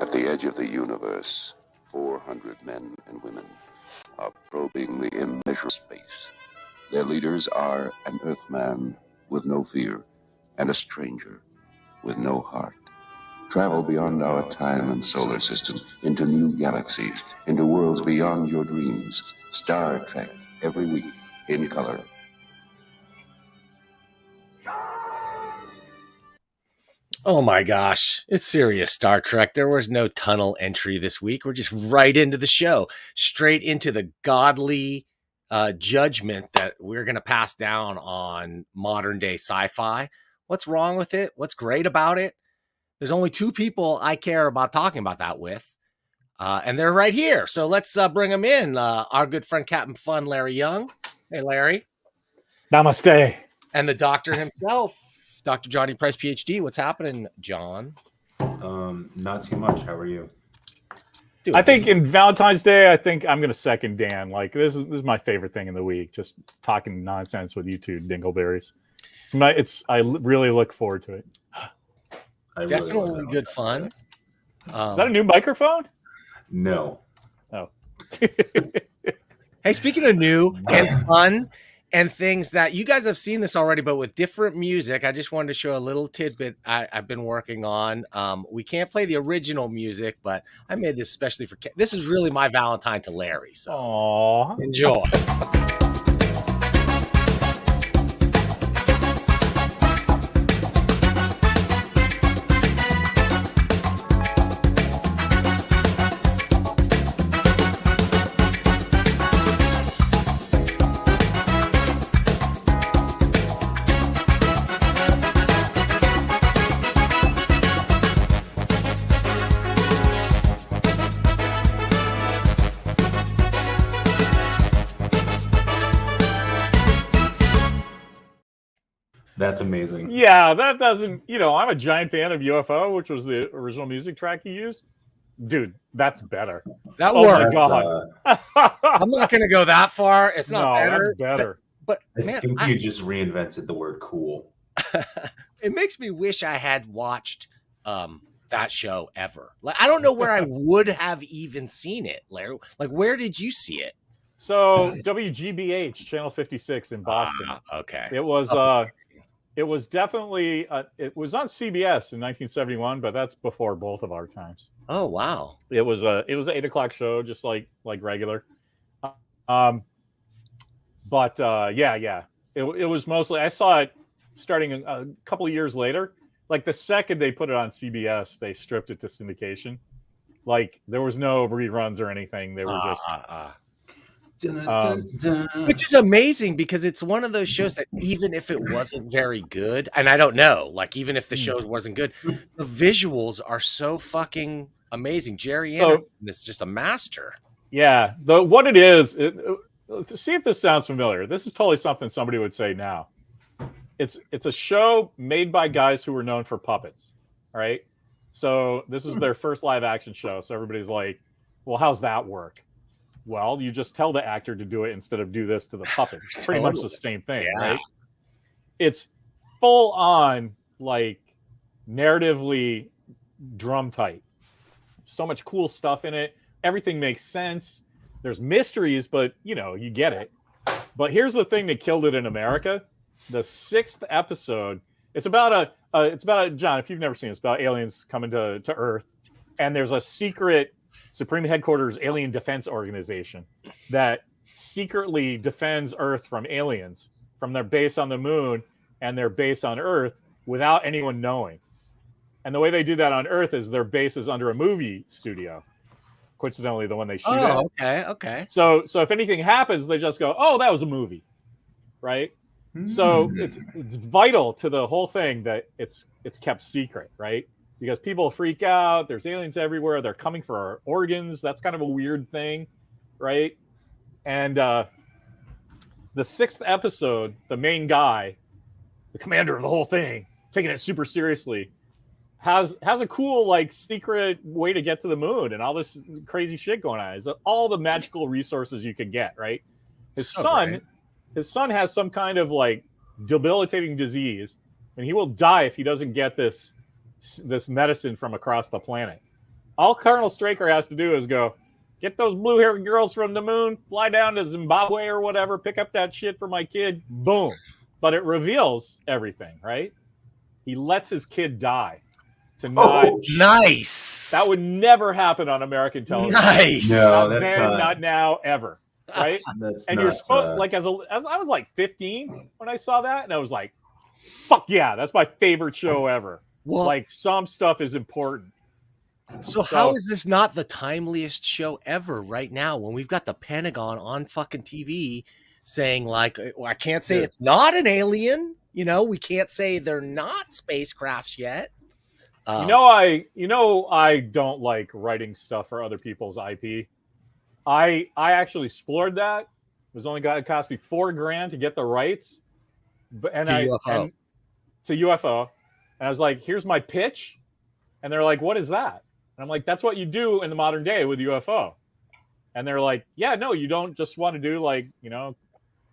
At the edge of the universe, 400 men and women are probing the immeasurable space. Their leaders are an Earthman with no fear and a stranger with no heart. Travel beyond our time and solar system, into new galaxies, into worlds beyond your dreams. Star Trek, every week, in color. Oh my gosh, it's serious Star Trek. There was no tunnel entry this week. We're just right into the show, straight into the godly judgment that we're going to pass down on modern day sci-fi. What's wrong with it? What's great about it? There's only two people I care about talking about that with, and they're right here. So let's bring them in. Our good friend Captain Fun, Larry Young. Hey, Larry. Namaste. And the doctor himself, Dr. Johnny Price, PhD. What's happening, John? Not too much. How are you? I think in Valentine's Day, I think I'm going to second Dan. Like this is my favorite thing in the week. Just talking nonsense with you two dingleberries. I really look forward to it. Definitely really good fun. Is that a new microphone? No. Oh. Hey, speaking of new and fun and things that you guys have seen this already, but with different music, I just wanted to show a little tidbit I've been working on. We can't play the original music, but I made this especially for this is really my Valentine to Larry. So aww. Enjoy. That's amazing. Yeah, that doesn't, I'm a giant fan of UFO, which was the original music track he used. Dude, that's better. That works. My God. I'm not going to go that far. It's not better. That's better. But I man, think you just reinvented the word cool. It makes me wish I had watched that show ever. Like, I don't know where I would have even seen it, Larry. Like, where did you see it? So WGBH, Channel 56 in Boston. Okay. It was definitely it was on CBS in 1971, but that's before both of our times. Oh wow! It was an 8:00 show, just like regular. Yeah. It was mostly, I saw it starting a couple of years later. Like the second they put it on CBS, they stripped it to syndication. Like there was no reruns or anything. They were just. Which is amazing because it's one of those shows that even if it wasn't very good, and I don't know, like even if the show wasn't good, the visuals are so fucking amazing. Jerry Anderson is just a master. Yeah, what it is, see if this sounds familiar. This is totally something somebody would say now. It's a show made by guys who were known for puppets, right? So this is their first live action show. So everybody's like, well, how's that work? Well, you just tell the actor to do it instead of do this to the puppet. It's pretty much the same thing, right? It's full on, like, narratively drum tight. So much cool stuff in it. Everything makes sense. There's mysteries, but, you get it. But here's the thing that killed it in America. The 6th episode, it's about John, if you've never seen it, it's about aliens coming to Earth. And there's a secret Supreme Headquarters Alien Defense Organization that secretly defends Earth from aliens, from their base on the moon and their base on Earth without anyone knowing. And the way they do that on Earth is their base is under a movie studio. Coincidentally, the one they shoot at. Okay. So if anything happens, they just go, oh, that was a movie, right? Mm-hmm. So it's vital to the whole thing that it's kept secret, right? Because people freak out. There's aliens everywhere. They're coming for our organs. That's kind of a weird thing, right? And the 6th episode, the main guy, the commander of the whole thing, taking it super seriously, has a cool, like, secret way to get to the moon and all this crazy shit going on. It's all the magical resources you can get, right? His son has some kind of, like, debilitating disease, and he will die if he doesn't get this this medicine from across the planet. All Colonel Straker has to do is go, get those blue-haired girls from the moon, fly down to Zimbabwe or whatever, pick up that shit for my kid, boom. But it reveals everything, right? He lets his kid die to not. Oh, Nice. That would never happen on American television. Nice. No, Not that's then, not. not now, ever. Right? That's And not, you're supposed like as I was like 15 when I saw that, and I was like, "Fuck yeah, that's my favorite show ever." Well, Like some stuff is important. so how is this not the timeliest show ever right now when we've got the Pentagon on fucking TV saying like, well, I can't say it's not an alien, you know, we can't say they're not spacecrafts yet. You know, I don't like writing stuff for other people's IP. I actually explored that. It was only it cost me $4,000 to get the rights, but UFO. To UFO, and I was like, "Here's my pitch," and they're like, "What is that?" And I'm like, "That's what you do in the modern day with UFO," and they're like, "Yeah, no, you don't just want to do like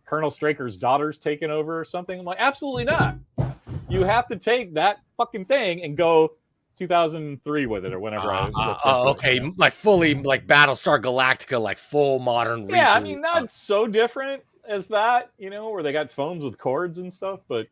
Colonel Straker's daughter's taking over or something." I'm like, "Absolutely not. You have to take that fucking thing and go 2003 with it or whenever okay, like fully like Battlestar Galactica, like full modern. Yeah, I reboot. mean, not so different as that, where they got phones with cords and stuff, but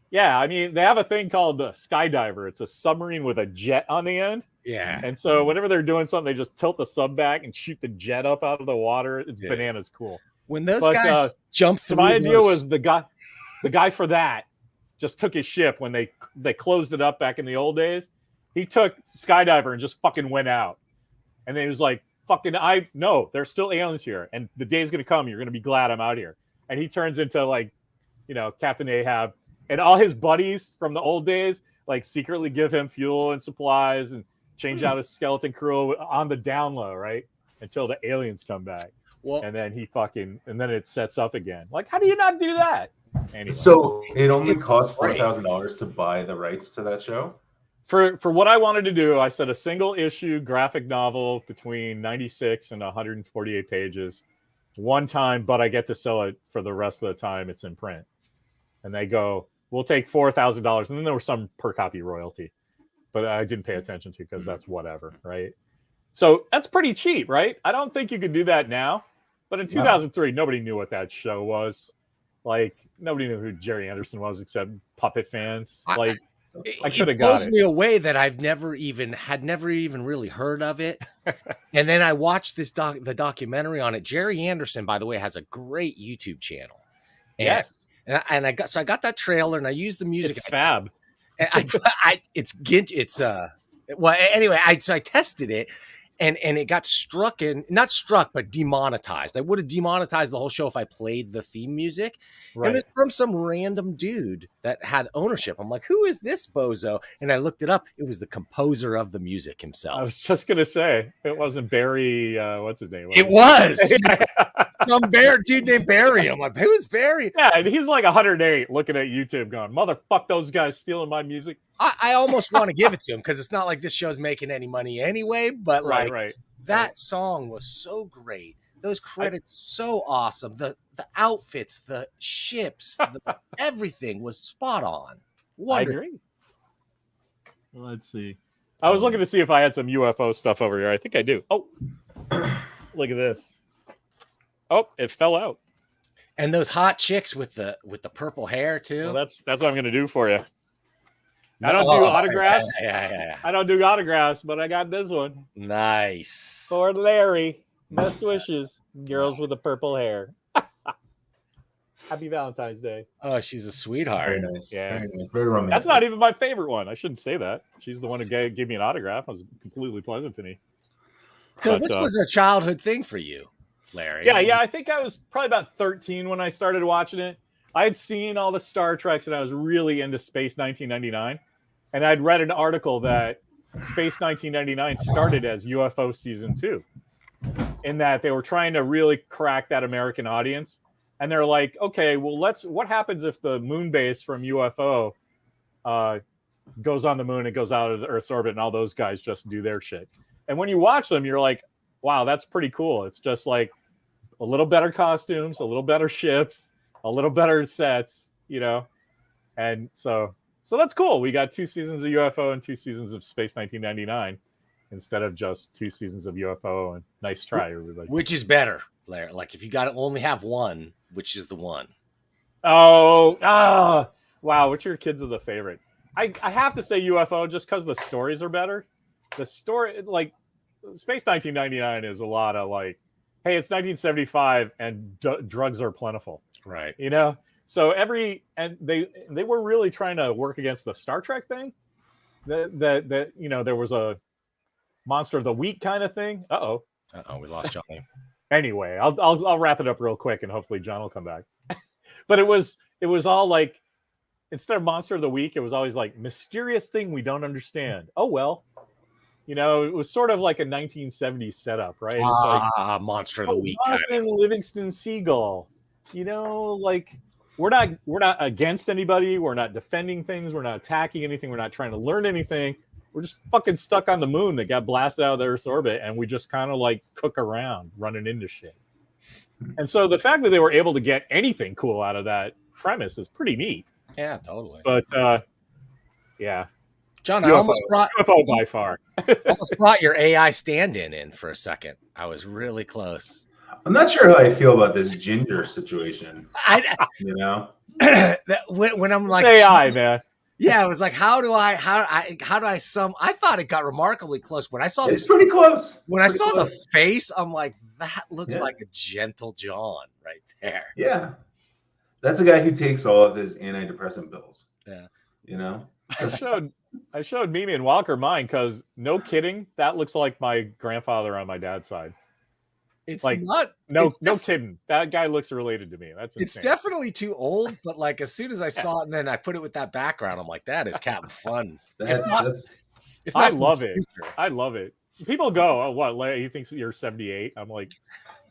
yeah, I mean, they have a thing called the Skydiver. It's a submarine with a jet on the end. Yeah. And so whenever they're doing something, they just tilt the sub back and shoot the jet up out of the water. It's bananas cool. When those guys jump through, so my idea was the guy for that just took his ship when they closed it up back in the old days. He took Skydiver and just fucking went out. And then he was like, fucking, no, there's still aliens here. And the day's going to come. You're going to be glad I'm out here. And he turns into like, Captain Ahab. And all his buddies from the old days, like secretly give him fuel and supplies and change out his skeleton crew on the down low, right? Until the aliens come back. Well, and then and then it sets up again. Like, how do you not do that? Anyway. So it only costs $4,000 to buy the rights to that show? For what I wanted to do, I said a single issue graphic novel between 96 and 148 pages one time, but I get to sell it for the rest of the time it's in print. And they go, we'll take $4,000. And then there was some per copy royalty, but I didn't pay attention to because that's whatever, right? So that's pretty cheap, right? I don't think you could do that now. But in 2003, nobody knew what that show was. Like, nobody knew who Jerry Anderson was except puppet fans. Like, I could have got it. It blows me away that I've never even really heard of it. And then I watched the documentary on it. Jerry Anderson, by the way, has a great YouTube channel. Yes. And I got that trailer and I used the music. It's fab. Well, anyway, I tested it and it got not struck, but demonetized. I would have demonetized the whole show if I played the theme music. Right. And it's from some random dude that had ownership. I'm like, who is this bozo? And I looked it up. It was the composer of the music himself. I was just going to say, it wasn't Barry. What's his name? It was some dude named Barry. I'm like, who's Barry? Yeah, and he's like 108 looking at YouTube going, motherfuck, those guys stealing my music. I almost want to give it to him because it's not like this show's making any money anyway, but that song was so great. Those credits so awesome. The outfits, the ships, everything was spot on. Wonderful. I agree. Let's see. I was looking to see if I had some UFO stuff over here. I think I do. Oh, look at this. Oh, it fell out. And those hot chicks with the purple hair too. Well, that's what I'm going to do for you. I don't do autographs. Yeah. I don't do autographs, but I got this one. Nice. For Larry. Best wishes, girls with the purple hair. Happy Valentine's Day. Oh, she's a sweetheart. Very nice. Yeah. Very nice. Very romantic. That's not even my favorite one. I shouldn't say that. She's the one who gave me an autograph. It was completely pleasant to me. So this was a childhood thing for you, Larry. Yeah. I think I was probably about 13 when I started watching it. I had seen all the Star Treks and I was really into Space 1999. And I'd read an article that Space 1999 started as UFO Season 2. In that they were trying to really crack that American audience. And they're like, okay, well, what happens if the moon base from UFO goes on the moon, it goes out of the Earth's orbit, and all those guys just do their shit. And when you watch them, you're like, wow, that's pretty cool. It's just like a little better costumes, a little better ships, a little better sets, And so So that's cool. We got 2 seasons of UFO and 2 seasons of Space 1999 instead of just 2 seasons of UFO. And nice try, everybody. Which is better, Blair? Like, if you got to only have one, which is the one? Wow. Which are your kids are the favorite? I have to say UFO just because the stories are better. The story, like, Space 1999 is a lot of like, hey, it's 1975 and drugs are plentiful. Right. You know? So they were really trying to work against the Star Trek thing. That you know, there was a Monster of the Week kind of thing. Uh-oh, we lost Johnny. Anyway, I'll wrap it up real quick and hopefully John will come back. But it was all like, instead of Monster of the Week, it was always like mysterious thing we don't understand. Oh well. You know, it was sort of like a 1970s setup, right? It's like Monster of the Week. Livingston Seagull. You know, like we're not against anybody. We're not defending things. We're not attacking anything. We're not trying to learn anything. We're just fucking stuck on the moon that got blasted out of the Earth's orbit, and we just kind of like cook around, running into shit. And so the fact that they were able to get anything cool out of that premise is pretty neat. Yeah, totally. But yeah, John, UFO, I almost brought UFO by far. almost brought your AI stand-in in for a second. I was really close. I'm not sure how I feel about this Ginger situation. You know, when I'm like AI, man. Yeah, it was like, how do I sum? I thought it got remarkably close when I saw it's pretty close. When I saw the face, I'm like, that looks like a gentle John right there. Yeah, that's a guy who takes all of his antidepressant pills. Yeah, you know. I showed Mimi and Walker mine because no kidding, that looks like my grandfather on my dad's side. It's like not no kidding. That guy looks related to me. That's insane. It's definitely too old, but like as soon as I saw it and then I put it with that background, I'm like, that is Captain Fun. I love it. I love it. People go, oh, what? Larry, he thinks you're 78. I'm like,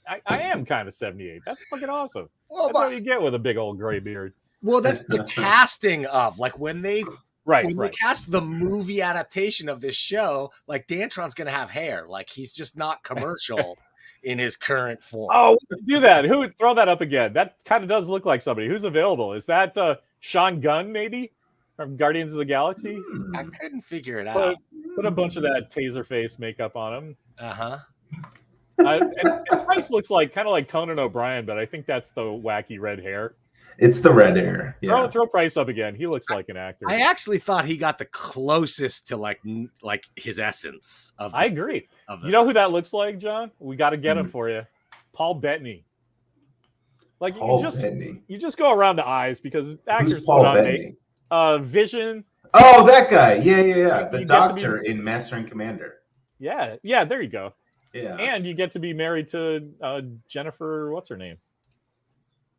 I am kind of 78. That's fucking awesome. Well, that's what you get with a big old gray beard. Well, that's the casting of like when they Right. They cast the movie adaptation of this show, like Dantron's gonna have hair. Like he's just not commercial in his current form. Oh, do that. Who throw that up again? That kind of does look like somebody. Who's available? Is that Sean Gunn, maybe? From Guardians of the Galaxy? I couldn't figure it out. Put a bunch of that taser face makeup on him. Uh-huh. And Price looks like kind of like Conan O'Brien, but I think that's the wacky red hair. It's the red hair. Yeah. Throw Price up again. He looks like an actor. I actually thought he got the closest to like his essence of. I agree. You know who that looks like, John? We got to get him for you, Paul Bettany. Like you just go around the eyes because actors put on Vision. Oh, that guy. Yeah. The doctor in Master and Commander. Yeah. There you go. Yeah. And you get to be married to Jennifer. What's her name?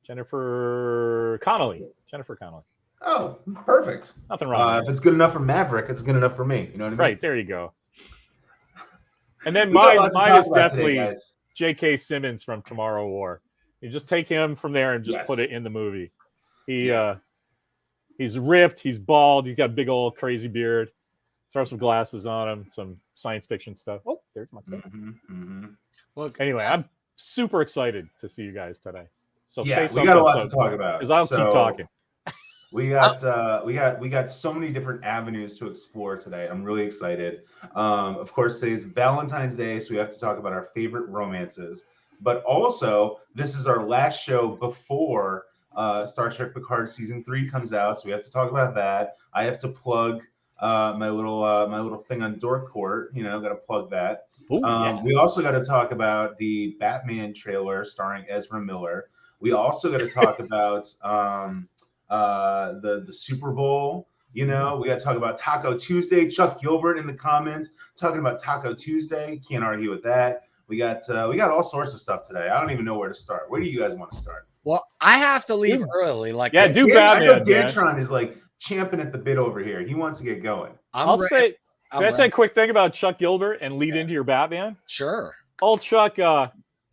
Jennifer Connelly. Oh, perfect. Nothing wrong. If it's good enough for Maverick, it's good enough for me. You know what I mean? Right. There you go. And then mine is definitely J.K. Simmons from Tomorrow War. You just take him from there and just put it in the movie. He's ripped. He's bald. He's got a big old crazy beard. Throw some glasses on him. Some science fiction stuff. Oh, there's my phone. Well, anyway, I'm super excited to see you guys today. So say something. We got a lot to talk about. Because I'll keep talking. We got so many different avenues to explore today. I'm really excited. Of course, today's Valentine's Day, so we have to talk about our favorite romances. But also, this is our last show before Star Trek Picard season 3 comes out, so we have to talk about that. I have to plug my little thing on Dork Court. You know, got to plug that. Ooh, we also got to talk about the Batman trailer starring Ezra Miller. We also got to talk about the Super Bowl. You know, we got to talk about Taco Tuesday. Chuck Gilbert in the comments talking about Taco Tuesday. Can't argue with that. We got all sorts of stuff today. I don't even know where to start. Where do you guys want to start? Well, I have to leave early. Like, do Batman. I know Dantron is like champing at the bit over here. He wants to get going. Can I say a quick thing about Chuck Gilbert and lead into your Batman? Sure. Old Chuck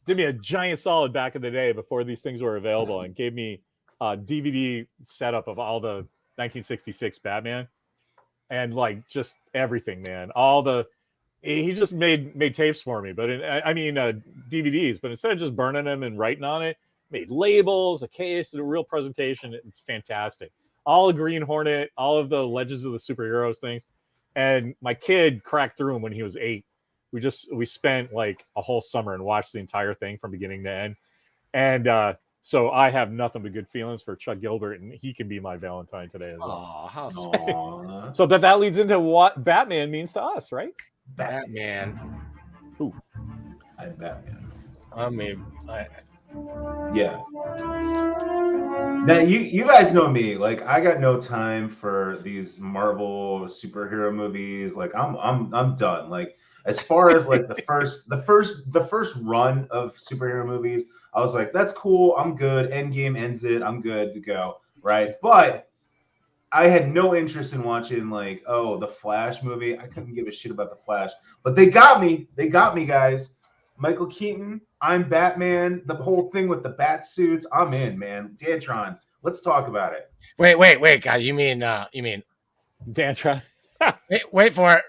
did me a giant solid back in the day before these things were available and gave me a DVD setup of all the 1966 Batman and like just everything, man. He just made tapes for me, but DVDs. But instead of just burning them and writing on it, made labels, a case, a real presentation. It's fantastic. all of Green Hornet, all of the Legends of the Superheroes things. And my kid cracked through them when he was 8. We spent like a whole summer and watched the entire thing from beginning to end. And so I have nothing but good feelings for Chuck Gilbert, and he can be my Valentine today as well. Oh, how sweet. Aww. So that leads into what Batman means to us, right? Batman. Ooh. I'm Batman. I mean, Yeah. Now you guys know me. Like, I got no time for these Marvel superhero movies. Like, I'm done. Like, as far as like the first run of superhero movies, I was like, that's cool. I'm good. Endgame ends it. I'm good to go. Right. But I had no interest in watching like, the Flash movie. I couldn't give a shit about the Flash. But they got me. They got me, guys. Michael Keaton, I'm Batman. The whole thing with the bat suits, I'm in, man. Dantron, let's talk about it. wait, guys. You mean Dantron. wait for it.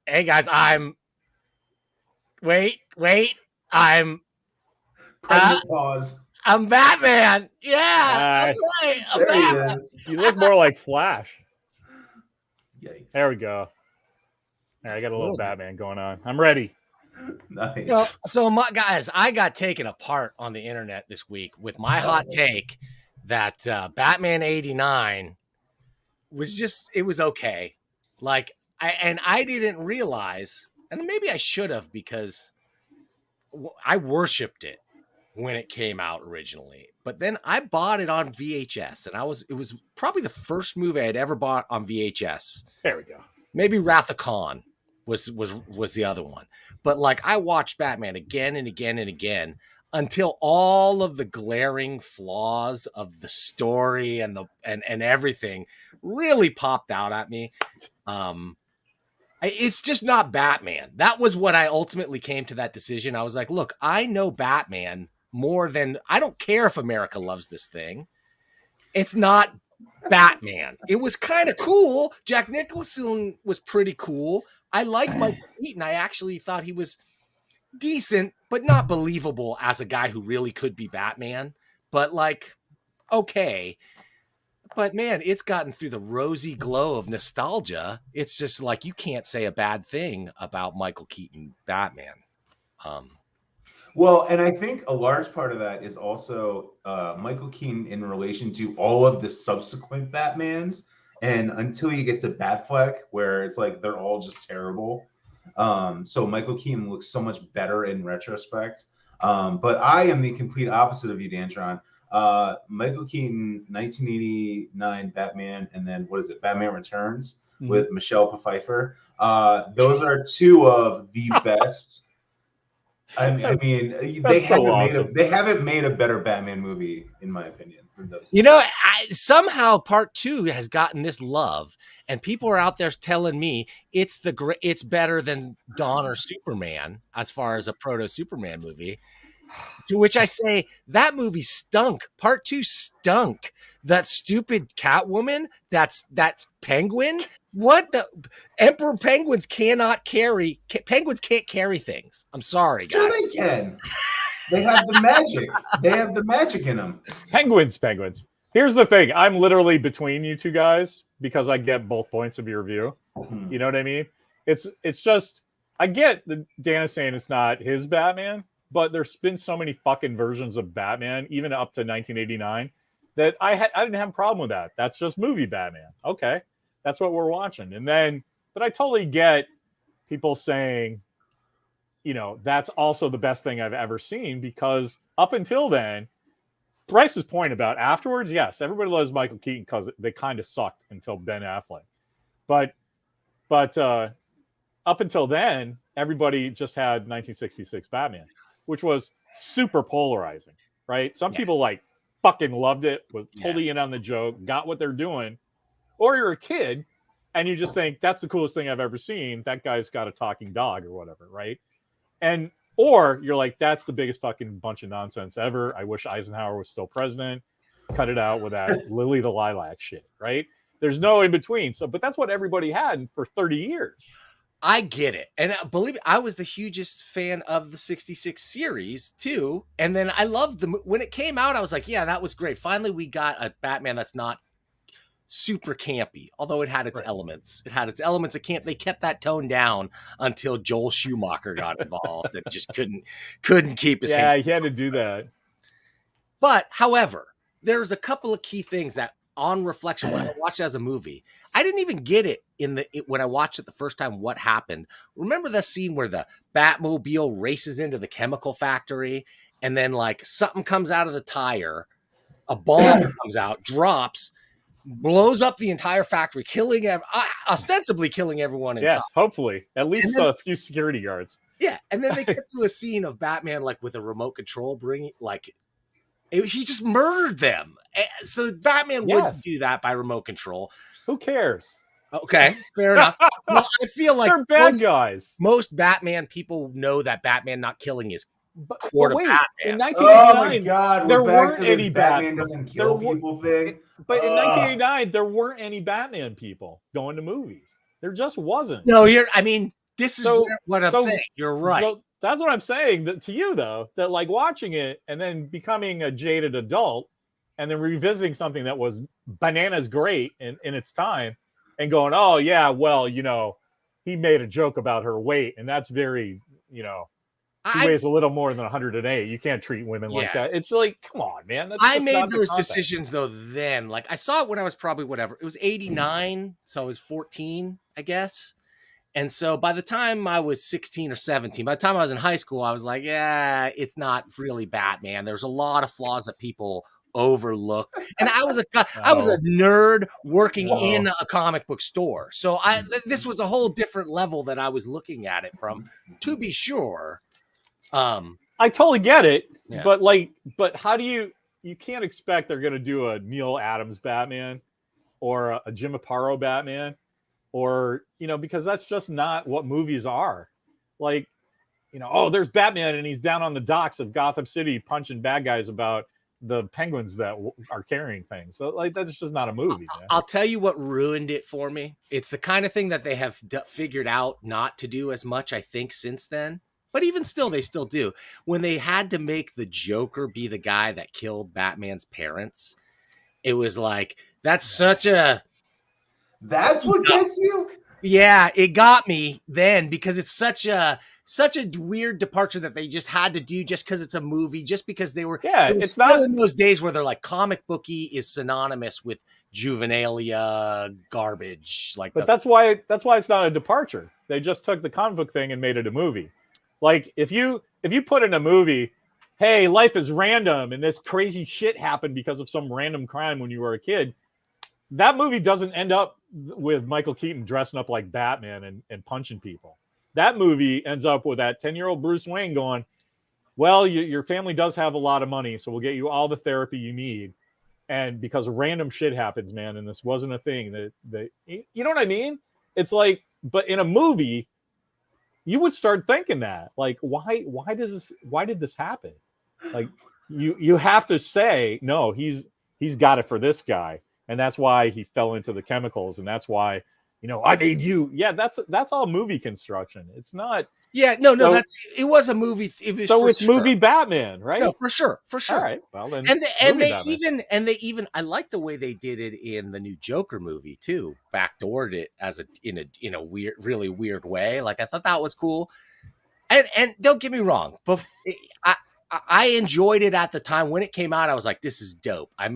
Hey guys, wait. Pregnant pause. I'm Batman. Yeah, that's right. I'm There Batman. he is. You look more like Flash. Yikes. There we go. All right, I got a little Batman going on. I'm ready. Nice. So my guys, I got taken apart on the internet this week with my hot take that Batman 89 was okay. Like I didn't realize, and maybe I should have, because I worshipped it when it came out originally. But then I bought it on VHS, and it was probably the first movie I'd ever bought on VHS. There we go. Maybe Wrath of Khan was the other one. But like, I watched Batman again and again and again until all of the glaring flaws of the story and everything really popped out at me. It's just not Batman. That was what I ultimately came to that decision. I was like, look, I know Batman more than, I don't care if America loves this thing. It's not Batman. It was kind of cool. Jack Nicholson was pretty cool. I like Michael Keaton. I actually thought he was decent, but not believable as a guy who really could be Batman. But like, okay. But man, it's gotten through the rosy glow of nostalgia. It's just like, you can't say a bad thing about Michael Keaton Batman. Well, and I think a large part of that is also Michael Keaton in relation to all of the subsequent Batmans. And until you get to Batfleck, where it's like they're all just terrible. So Michael Keaton looks so much better in retrospect. But I am the complete opposite of you, Dantron. Michael Keaton, 1989 Batman, and then what is it? Batman Returns with Michelle Pfeiffer. Those are two of the best. I mean, they haven't made a better Batman movie, in my opinion. Than those. You know, somehow Part 2 has gotten this love, and people are out there telling me it's better than Dawn or Superman as far as a proto Superman movie. To which I say, that movie stunk. Part 2 stunk. That stupid Catwoman, that Penguin. What the Emperor Penguins cannot carry. Penguins can't carry things. I'm sorry, guys. Sure they can. They have the magic. They have the magic in them. Penguins. Here's the thing. I'm literally between you two guys because I get both points of your view. You know what I mean? It's just, I get that Dan is saying it's not his Batman, but there's been so many fucking versions of Batman, even up to 1989, that I didn't have a problem with that. That's just movie Batman. Okay. That's what we're watching. But I totally get people saying, you know, that's also the best thing I've ever seen, because up until then, Bryce's point about afterwards, yes, everybody loves Michael Keaton because they kind of sucked until Ben Affleck. But up until then, everybody just had 1966 Batman, which was super polarizing, right? Some people like fucking loved it, was totally in on the joke, got what they're doing. Or you're a kid and you just think that's the coolest thing I've ever seen. That guy's got a talking dog or whatever, right? Or you're like, that's the biggest fucking bunch of nonsense ever. I wish Eisenhower was still president. Cut it out with that Lily the Lilac shit, right? There's no in between. But that's what everybody had for 30 years. I get it. And believe me, I was the hugest fan of the 66 series too. And then I loved when it came out, I was like, yeah, that was great. Finally, we got a Batman that's not super campy, although it had its Right. elements. It had its elements of camp. They kept that tone down until Joel Schumacher got involved and just couldn't keep his Yeah, hand. he had to do that. But however, there's a couple of key things that on reflection, when I watched it as a movie, I didn't even get it when I watched it the first time. What happened? Remember the scene where the Batmobile races into the chemical factory and then like something comes out of the tire, a bomb comes out, drops, blows up the entire factory, ostensibly killing everyone inside. Yes, hopefully. At least then, a few security guards. Yeah, and then they get to a scene of Batman like with a remote control he just murdered them. So Batman wouldn't do that by remote control. Who cares? Okay, fair enough. Well, I feel like they're bad guys. Most Batman people know that Batman not killing is But Batman. In 1989, oh my God, there we're back weren't to this any Batman doesn't kill there people thing. But in 1989, there weren't any Batman people going to movies. There just wasn't. No, this is what I'm saying. You're right. So that's what I'm saying to you, though, that like watching it and then becoming a jaded adult and then revisiting something that was bananas great in its time and going, oh, yeah, well, he made a joke about her weight. And that's very, she weighs a little more than 108. You can't treat women like that. It's like, come on, man. I made those decisions, though, then. Like, I saw it when I was probably whatever. It was 89, so I was 14, I guess. And so by the time I was 16 or 17, by the time I was in high school, I was like, yeah, it's not really Batman. There's a lot of flaws that people overlook. And I was a nerd working in a comic book store. So this was a whole different level that I was looking at it from, to be sure. I totally get it. Yeah. But how do you can't expect they're going to do a Neil Adams Batman or a Jim Aparo Batman. Or, because that's just not what movies are. Like, there's Batman and he's down on the docks of Gotham City punching bad guys about the penguins that are carrying things. So, like, that's just not a movie. Man. I'll tell you what ruined it for me. It's the kind of thing that they have figured out not to do as much, I think, since then. But even still, they still do. When they had to make the Joker be the guy that killed Batman's parents, it was like, that's such a... That's what gets you? Yeah, it got me then because it's such a weird departure that they just had to do just because it's a movie, just because they were. Yeah, it's not in those days where they're like comic booky is synonymous with juvenilia garbage. Like, but that's why it's not a departure. They just took the comic book thing and made it a movie. Like if you put in a movie, hey, life is random and this crazy shit happened because of some random crime when you were a kid. That movie doesn't end up with Michael Keaton dressing up like Batman and punching people. That movie ends up with that 10-year-old Bruce Wayne going, well, your family does have a lot of money, so we'll get you all the therapy you need. And because random shit happens, man, and this wasn't a thing that you know what I mean? It's like, but in a movie, you would start thinking that, like, why did this happen? Like, you have to say, no, he's got it for this guy. And that's why he fell into the chemicals. And that's why, I made you. Yeah, that's all movie construction. It's not. Yeah, no, it was a movie. It's movie Batman, right? No, for sure. All right. Well, then, they even I like the way they did it in the new Joker movie too. Backdoored it as in a weird, really weird way. Like I thought that was cool. And don't get me wrong, but I enjoyed it at the time when it came out. I was like, this is dope. I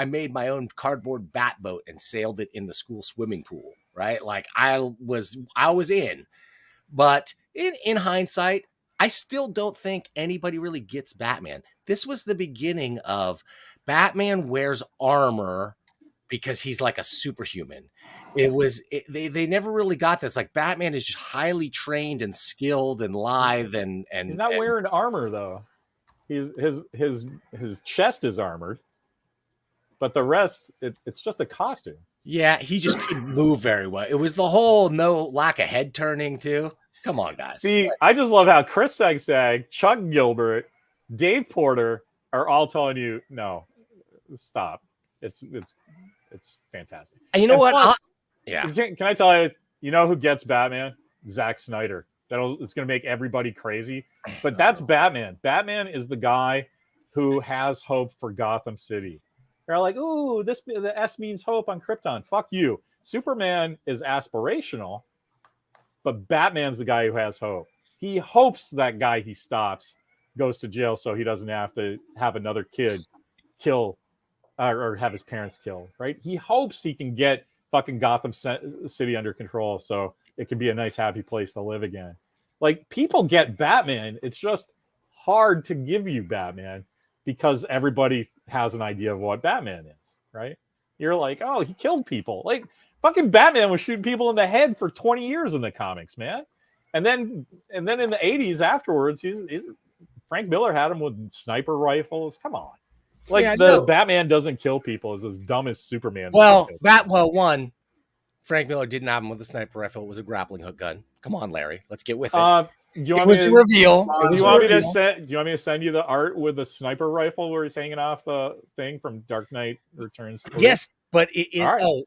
made my own cardboard bat boat and sailed it in the school swimming pool, right? Like I was in, but in hindsight, I still don't think anybody really gets Batman. This was the beginning of Batman wears armor because he's like a superhuman. They never really got that. It's like Batman is just highly trained and skilled and lithe and he's not wearing armor though. His chest is armored. But the rest, it's just a costume. Yeah, he just couldn't move very well. It was the whole lack of head turning too. Come on, guys. See, I just love how Chris Segstag, Chuck Gilbert, Dave Porter are all telling you, no, stop. It's fantastic. And you know what? Plus, can I tell you, who gets Batman? Zack Snyder. It's going to make everybody crazy. But that's Batman. Batman is the guy who has hope for Gotham City. They're like, "Ooh, the S means hope on Krypton." Fuck you. Superman is aspirational, but Batman's the guy who has hope. He hopes that guy he stops goes to jail so he doesn't have to have another kid kill or have his parents killed, right? He hopes he can get fucking Gotham City under control so it can be a nice, happy place to live again. Like, people get Batman. It's just hard to give you Batman because everybody has an idea of what Batman is, right? You're like, oh, he killed people. Like, fucking Batman was shooting people in the head for 20 years in the comics, man. And then in the 80s afterwards, he's Frank Miller had him with sniper rifles. Come on. Like, Yeah, the no. Batman doesn't kill people is as dumb as Superman. Well, one, Frank Miller didn't have him with a sniper rifle. It was a grappling hook gun. Come on, Larry. Let's get with it. It was a reveal. Do you want me to send you the art with the sniper rifle where he's hanging off the thing from Dark Knight Returns 3? Yes, but Right.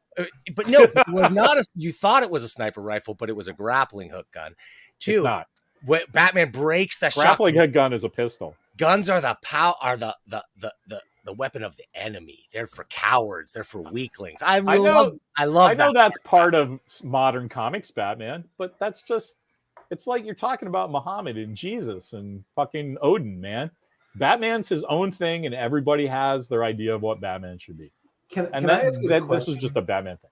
but no, it was not you thought it was a sniper rifle, but it was a grappling hook gun. It's Two, not. when Batman breaks the Grappling shotgun. hook gun is a pistol. Guns are the weapon of the enemy. They're for cowards. They're for weaklings. I love I know that. that's part of modern comics Batman, but that's just, it's like you're talking about Muhammad and Jesus and fucking Odin, man. Batman's his own thing, and everybody has their idea of what Batman should be. Can And I ask you a this question? is just a Batman thing.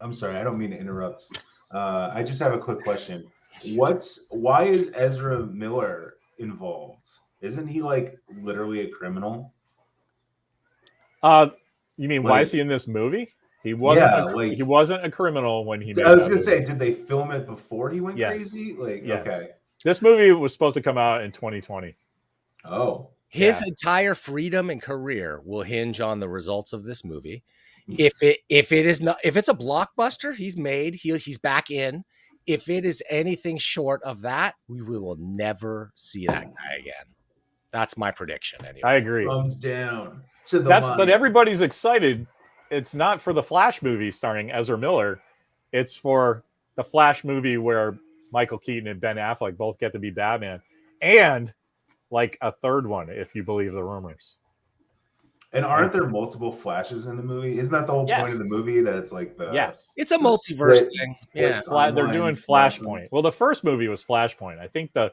I'm sorry, I don't mean to interrupt. I just have a quick question. Why is Ezra Miller involved? Isn't he like literally a criminal? You mean why is he in this movie? He wasn't. Yeah, he wasn't a criminal when he made. I was that gonna movie. say, did they film it before he went Yes. crazy? Like, Yes. okay. This movie was supposed to come out in 2020. Oh, His Yeah. entire freedom and career will hinge on the results of this movie. If it's a blockbuster, he's back in. If it is anything short of that, we will never see that guy again. That's my prediction. Anyway, I agree. thumbs down to the But money. everybody's excited. It's not for the Flash movie starring Ezra Miller. It's for the Flash movie where Michael Keaton and Ben Affleck both get to be Batman, and like a third one, if you believe the rumors. And aren't there multiple flashes in the movie? Isn't that the whole Yes. point of the movie? That it's like the Yes, it's a the multiverse split- thing. split Yeah, they're doing timelines, Flashpoint. lessons. Well, the first movie was Flashpoint. I think the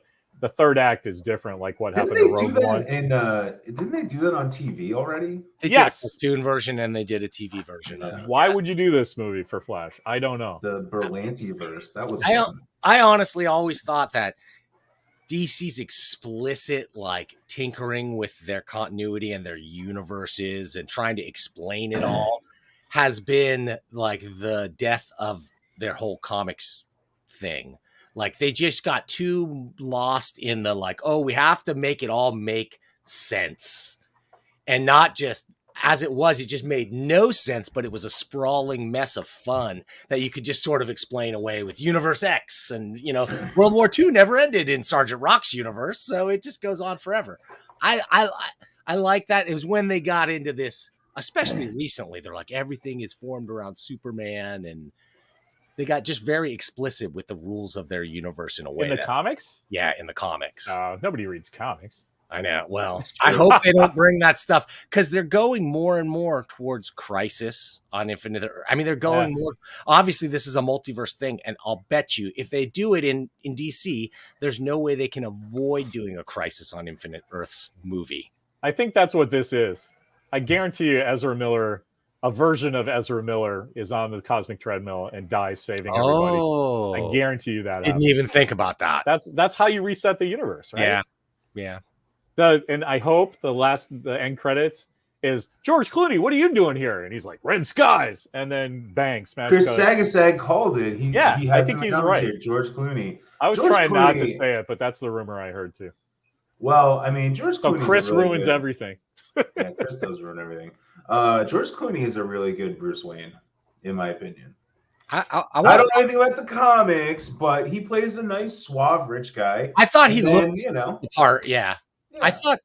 third act is different, like what Didn't happened they to do Rogue One. that in? Didn't they do that on TV already? they Yes. did a cartoon version and they did a TV version of it. Why Yes. would you do this movie for Flash? I don't know. The Berlanti verse. That was I fun. I honestly always thought that DC's explicit like tinkering with their continuity and their universes and trying to explain it all has been like the death of their whole comics thing. Like they just got too lost in the like, oh, we have to make it all make sense. And not just as it was, it just made no sense, but it was a sprawling mess of fun that you could just sort of explain away with Universe X. And, World War II never ended in Sergeant Rock's universe, so it just goes on forever. I like that. It was when they got into this, especially recently, they're like, everything is formed around Superman, and they got just very explicit with the rules of their universe in a way. In the comics? Yeah, in the comics. Nobody reads comics. I know. Well, I hope they don't bring that stuff because they're going more and more towards Crisis on Infinite. I mean, they're going more. Obviously, this is a multiverse thing, and I'll bet you if they do it in DC, there's no way they can avoid doing a Crisis on Infinite Earths movie. I think that's what this is. I guarantee you, Ezra Miller, a version of Ezra Miller, is on the cosmic treadmill and dies saving everybody. Oh, I guarantee you that. didn't even think about that. That's how you reset the universe, right? Yeah. And I hope the end credits is George Clooney. What are you doing here? And he's like, Red Skies, and then bang, smash. Chris cut. Sagasag called it. He Yeah, has I think in the he's commentary, right. George Clooney. I was George trying not to Clooney- say it, but that's the rumor I heard too. Well, I mean, George So Clooney's Chris a really ruins good- everything. Yeah, Chris does ruin everything. George Clooney is a really good Bruce Wayne, in my opinion. I I don't know anything about the comics, but he plays a nice, suave, rich guy. thought he And looked then, the part. Yeah. yeah. I thought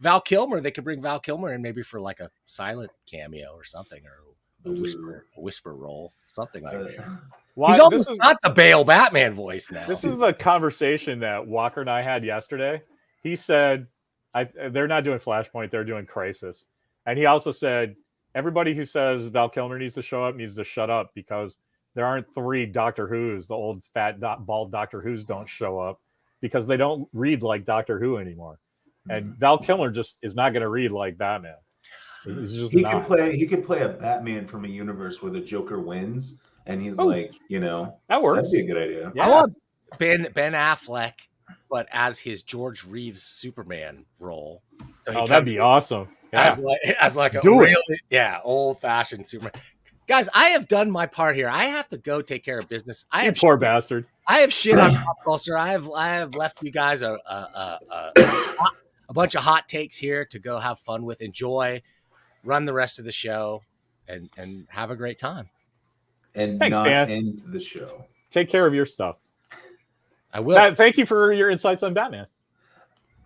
Val Kilmer, they could bring Val Kilmer in maybe for like a silent cameo or something, or a whisper role, something like that. Why, He's almost not the Bale Batman voice now. This is the conversation that Walker and I had yesterday. He said they're not doing Flashpoint, they're doing Crisis. And he also said everybody who says Val Kilmer needs to show up needs to shut up, because there aren't 3 Doctor Who's. The old fat bald Doctor Who's don't show up because they don't read like Doctor Who anymore. And Val Kilmer just is not going to read like Batman. He's just He not. could play a Batman from a universe where the Joker wins, and he's Oh, like, you know, that works. that'd be a good idea. Yeah. I want Ben Affleck, but as his George Reeves Superman role. So he That'd be awesome. Yeah. as like a Do it. really old fashioned Superman. Guys, I have done my part here. I have to go take care of business. You poor bastard. I have shit on pop culture. I have left you guys a bunch of hot takes here to go have fun with, enjoy, run the rest of the show, and have a great time. And Thanks, not Dan. end the show. Take care of your stuff. I will. Thank you for your insights on Batman.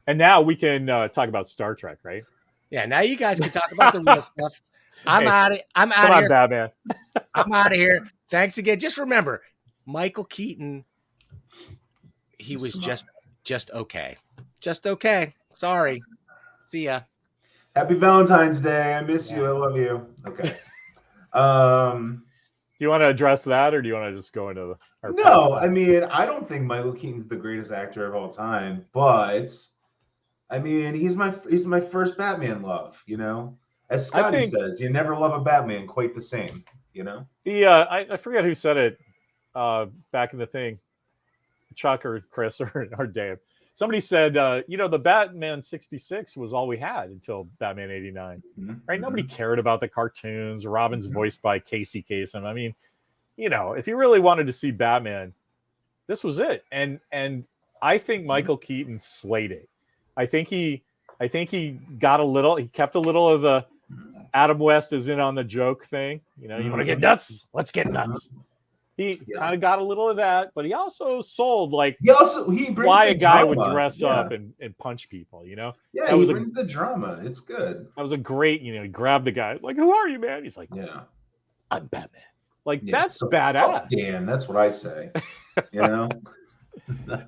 And now we can talk about Star Trek, right? Yeah, now you guys can talk about the real stuff. I'm Hey, out of Come here. on, Batman. I'm out of here. Thanks again. Just remember, Michael Keaton, he was just okay. Just okay. Sorry. See ya. Happy Valentine's Day. I miss you. I love you. Okay. Do you want to address that, or do you want to just go into our No, I mean, I don't think Michael Keaton's the greatest actor of all time, but I mean, he's my first Batman love, you know? As Scotty says, you never love a Batman quite the same, you know? I forget who said it back in the thing, Chuck or Chris or Dave. Somebody said, the Batman 66 was all we had until Batman 89, right? Nobody cared about the cartoons. Robin's voiced by Casey Kasem. I mean, if you really wanted to see Batman, this was it. And I think Michael Keaton slayed it. I think he got he kept a little of the Adam West is in on the joke thing. You want to get nuts? Let's get nuts. He kind of got a little of that, but he also sold he brings why a guy drama. would dress up and punch people, Yeah, that he brings the drama. It's good. That was a great, he grabbed the guy. Like, who are you, man? He's like, I'm Batman. That's so badass. Dan, that's what I say. And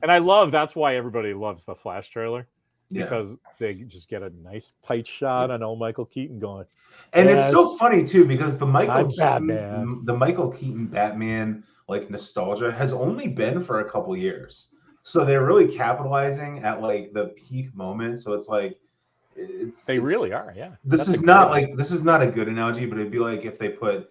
I love, that's why everybody loves the Flash trailer. Because they just get a nice tight shot on old Michael Keaton going. And it's so funny too, because the Michael Keaton Batman nostalgia has only been for a couple years. So they're really capitalizing at the peak moment. So it's they really are, yeah. This is not a good analogy, but it'd be like if they put,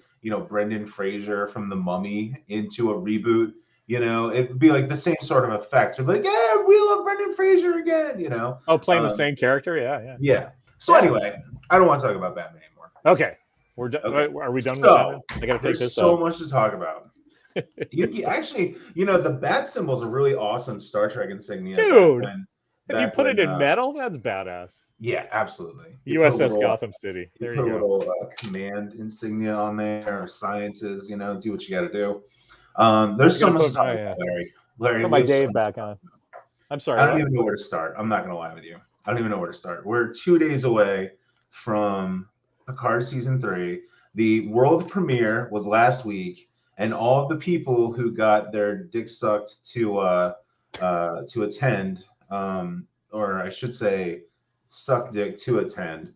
Brendan Fraser from The Mummy into a reboot. It'd be like the same sort of effect. It'd be like, yeah, we love Brendan Fraser again, Oh, playing the same character? Yeah. So anyway, I don't want to talk about Batman anymore. Okay. We're done. Okay. Are we done with Batman? I got to take this so much to talk about. Actually, the bat symbol's a really awesome Star Trek insignia. Dude, and you put it in metal? That's badass. Yeah, absolutely. USS Gotham City. There you go. Put a little command insignia on there, or sciences, do what you got to do. There's so much to talk about, Larry. Put my Dave back on. I'm sorry. I don't even know where to start. I'm not going to lie with you. I don't even know where to start. We're 2 days away from Picard season 3. The world premiere was last week, and all of the people who got their dick sucked to attend, or I should say, suck dick to attend,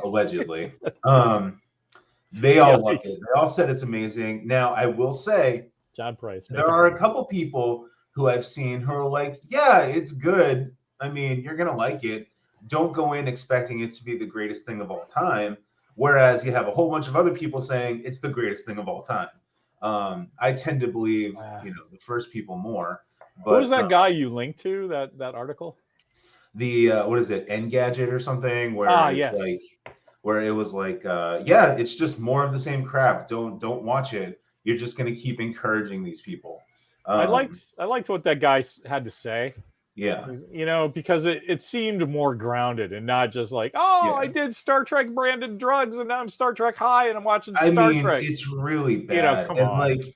allegedly. They all loved it. They all said it's amazing. Now, I will say, John Price. There are a couple people who I've seen who are like, yeah, it's good. I mean, you're going to like it. Don't go in expecting it to be the greatest thing of all time. Whereas you have a whole bunch of other people saying it's the greatest thing of all time. I tend to believe, the first people more. But, what was that guy you linked to, that article? The, what is it, Engadget or something? Where where it was it's just more of the same crap. Don't watch it. You're just going to keep encouraging these people. I liked what that guy had to say. Yeah. Because it seemed more grounded and not just I did Star Trek branded drugs and now I'm Star Trek high and I'm watching Star Trek. It's really bad. Come on.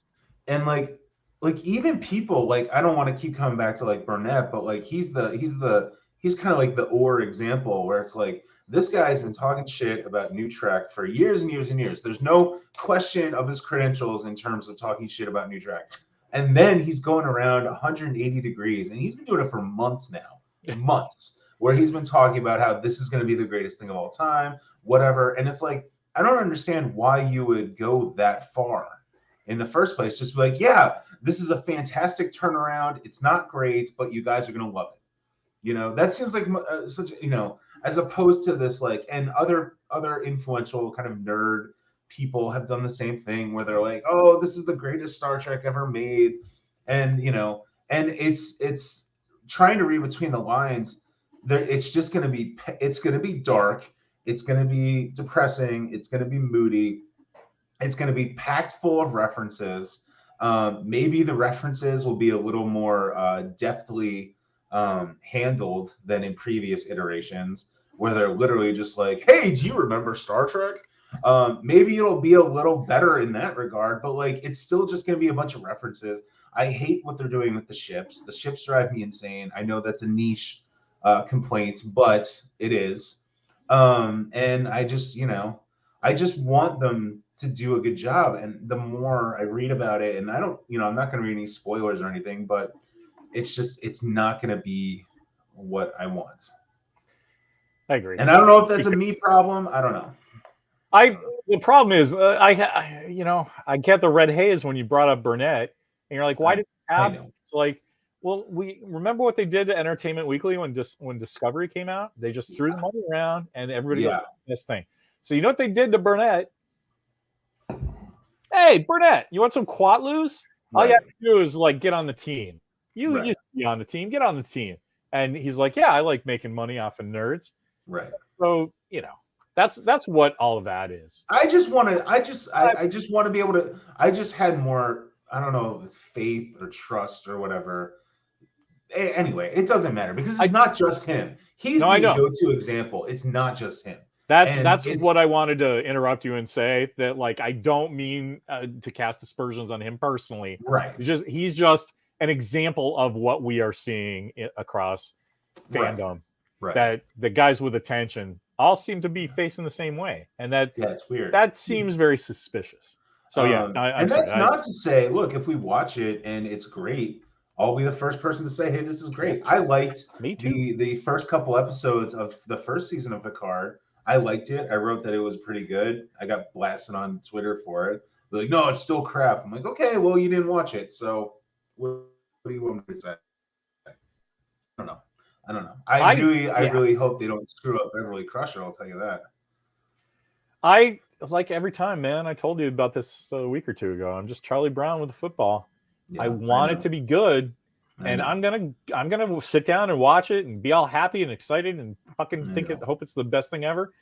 Even people I don't want to keep coming back to Burnett, but he's kind of like the Orr example where it's this guy's been talking shit about New Trek for years and years and years. There's no question of his credentials in terms of talking shit about New Trek. And then he's going around 180 degrees, and he's been doing it for months now. Months. where he's been talking about how this is going to be the greatest thing of all time, whatever. And it's like, I don't understand why you would go that far in the first place. Just be like, yeah, this is a fantastic turnaround. It's not great, but you guys are going to love it. You know, that seems like such, you know, as opposed to this, like, and other influential kind of nerd people have done the same thing where they're like, oh, this is the greatest Star Trek ever made. And, you know, and it's trying to read between the lines there. It's just going to be, it's going to be dark. It's going to be depressing. It's going to be moody. It's going to be packed full of references. Maybe the references will be a little more deftly handled than in previous iterations, where they're literally just like, hey, do you remember Star Trek? Maybe it'll be a little better in that regard, but like it's still just going to be a bunch of references. I hate what they're doing with the ships. The ships drive me insane. I know that's a niche complaint, but it is. And I just, you know, I just want them to do a good job. And the more I read about it, and I don't, you know, I'm not going to read any spoilers or anything, but it's just, it's not going to be what I want. I agree. And I don't know if that's a me problem. I don't know. The problem is, you know, I get the red haze when you brought up Burnett, and you're like, why did it happen? It's like, well, we remember what they did to Entertainment Weekly when Discovery came out. They just threw the money around, and everybody got this thing. So you know what they did to Burnett? Hey, Burnett, you want some Quatloos? All you have to do is like get on the team. You be on the team, get on the team. And he's like, yeah, I like making money off of nerds. Right. So, you know, that's what all of that is. I just want to be able to, I just had more, I don't know if it's faith or trust or whatever. Anyway, it doesn't matter because it's not just him. He's the go-to example. It's not just him. That's what I wanted to interrupt you and say, that like I don't mean to cast aspersions on him personally. Right. He's just an example of what we are seeing across fandom. Right. That the guys with attention all seem to be facing the same way, and it's weird. That seems very suspicious. So and that's not to say, look, if we watch it and it's great, I'll be the first person to say, hey, this is great. I liked the first couple episodes of the first season of Picard. I liked it. I wrote that it was pretty good. I got blasted on Twitter for it. They're like, no, it's still crap. I'm like, okay, well, you didn't watch it. So what do you want me to say? I don't know. I really hope they don't screw up Beverly Crusher. I'll tell you that. I like every time, man. I told you about this a week or two ago. I'm just Charlie Brown with the football. Yeah, I want it to be good, and I'm gonna sit down and watch it and be all happy and excited and fucking hope it's the best thing ever.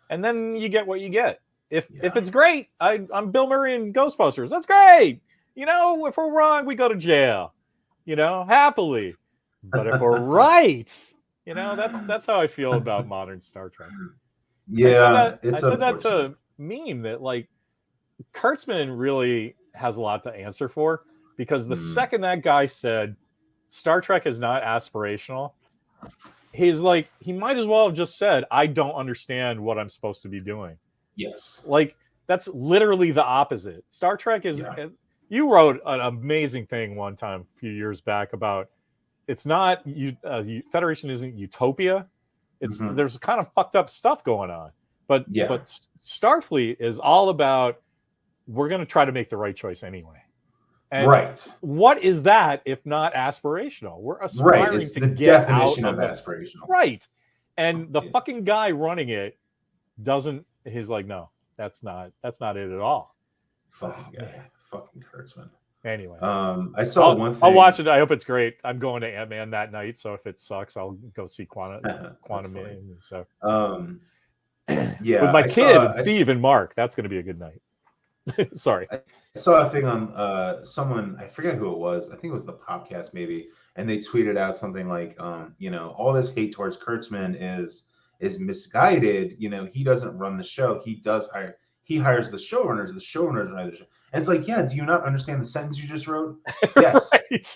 And then you get what you get. If it's great, I'm Bill Murray in Ghostbusters. That's great. You know, if we're wrong, we go to jail. You know, happily. But if we're right, you know, that's how I feel about modern Star Trek. Yeah, I said that to Meme that like Kurtzman really has a lot to answer for, because the second that guy said Star Trek is not aspirational, he's like, he might as well have just said, I don't understand what I'm supposed to be doing. Yes. Like that's literally the opposite. Star Trek is. You wrote an amazing thing one time a few years back about it's not Federation isn't utopia. It's there's kind of fucked up stuff going on, but Starfleet is all about we're going to try to make the right choice anyway. And what is that if not aspirational? We're aspiring to get out of aspirational. Right. And the fucking guy running it doesn't. He's like, no, that's not it at all. Fucking guy. Fucking Kurtzman. Anyway, I saw one thing. I'll watch it. I hope it's great. I'm going to Ant-Man that night, so if it sucks, I'll go see Quantum Man. So, with my kid, Steve and Mark, that's going to be a good night. Sorry, I saw a thing on someone. I forget who it was. I think it was the podcast maybe, and they tweeted out something like, you know, all this hate towards Kurtzman is misguided. You know, he doesn't run the show. He hires the showrunners. The showrunners run the show. And it's like, yeah, do you not understand the sentence you just wrote? Yes.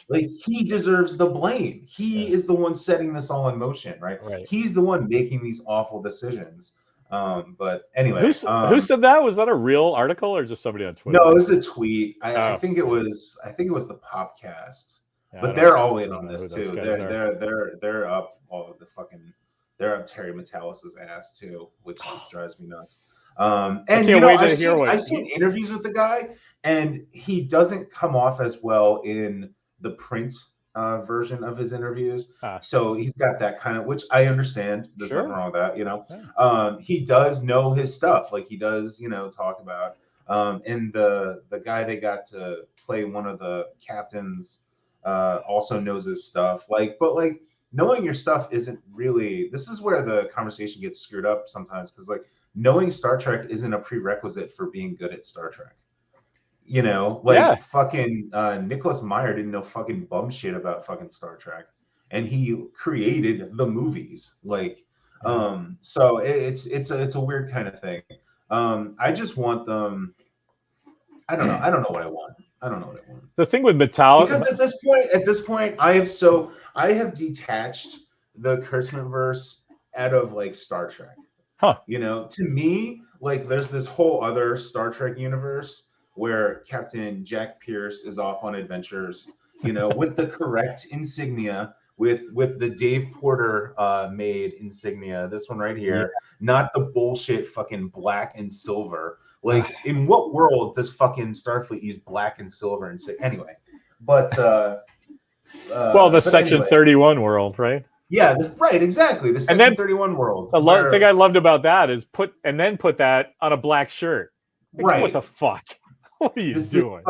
Like, he deserves the blame. He is the one setting this all in motion, right? He's the one making these awful decisions. But anyway. Who said that? Was that a real article or just somebody on Twitter? No, it was a tweet. I think it was the Popcast. Yeah, but they're all in on this too. They're up all of the fucking They're up Terry Metallis's ass too, which drives me nuts. I And can't wait to hear what I've seen interviews with the guy, and he doesn't come off as well in the print version of his interviews. So he's got that kind of, which I understand. There's nothing wrong with that, you know. Yeah. He does know his stuff, like he does, you know, talk about. And the guy they got to play one of the captains also knows his stuff. But knowing your stuff isn't really. This is where the conversation gets screwed up sometimes, because like knowing Star Trek isn't a prerequisite for being good at Star Trek. You know, fucking Nicholas Meyer didn't know fucking bum shit about fucking Star Trek, and he created the movies. So it's a weird kind of thing. I just want them. I don't know what I want. The thing with Metallica, because at this point, I have detached the Kurtzman-verse out of like Star Trek. You know, to me, like there's this whole other Star Trek universe where Captain Jack Pierce is off on adventures, you know, with the correct insignia, with the Dave Porter made insignia. This one right here, not the bullshit fucking black and silver. Like, in what world does fucking Starfleet use black and silver and say anyway? But the Section 31 world, right? Yeah, right, exactly. The Section 31 world. The thing I loved about that is put that on a black shirt. Like, right. What the fuck? What are you doing?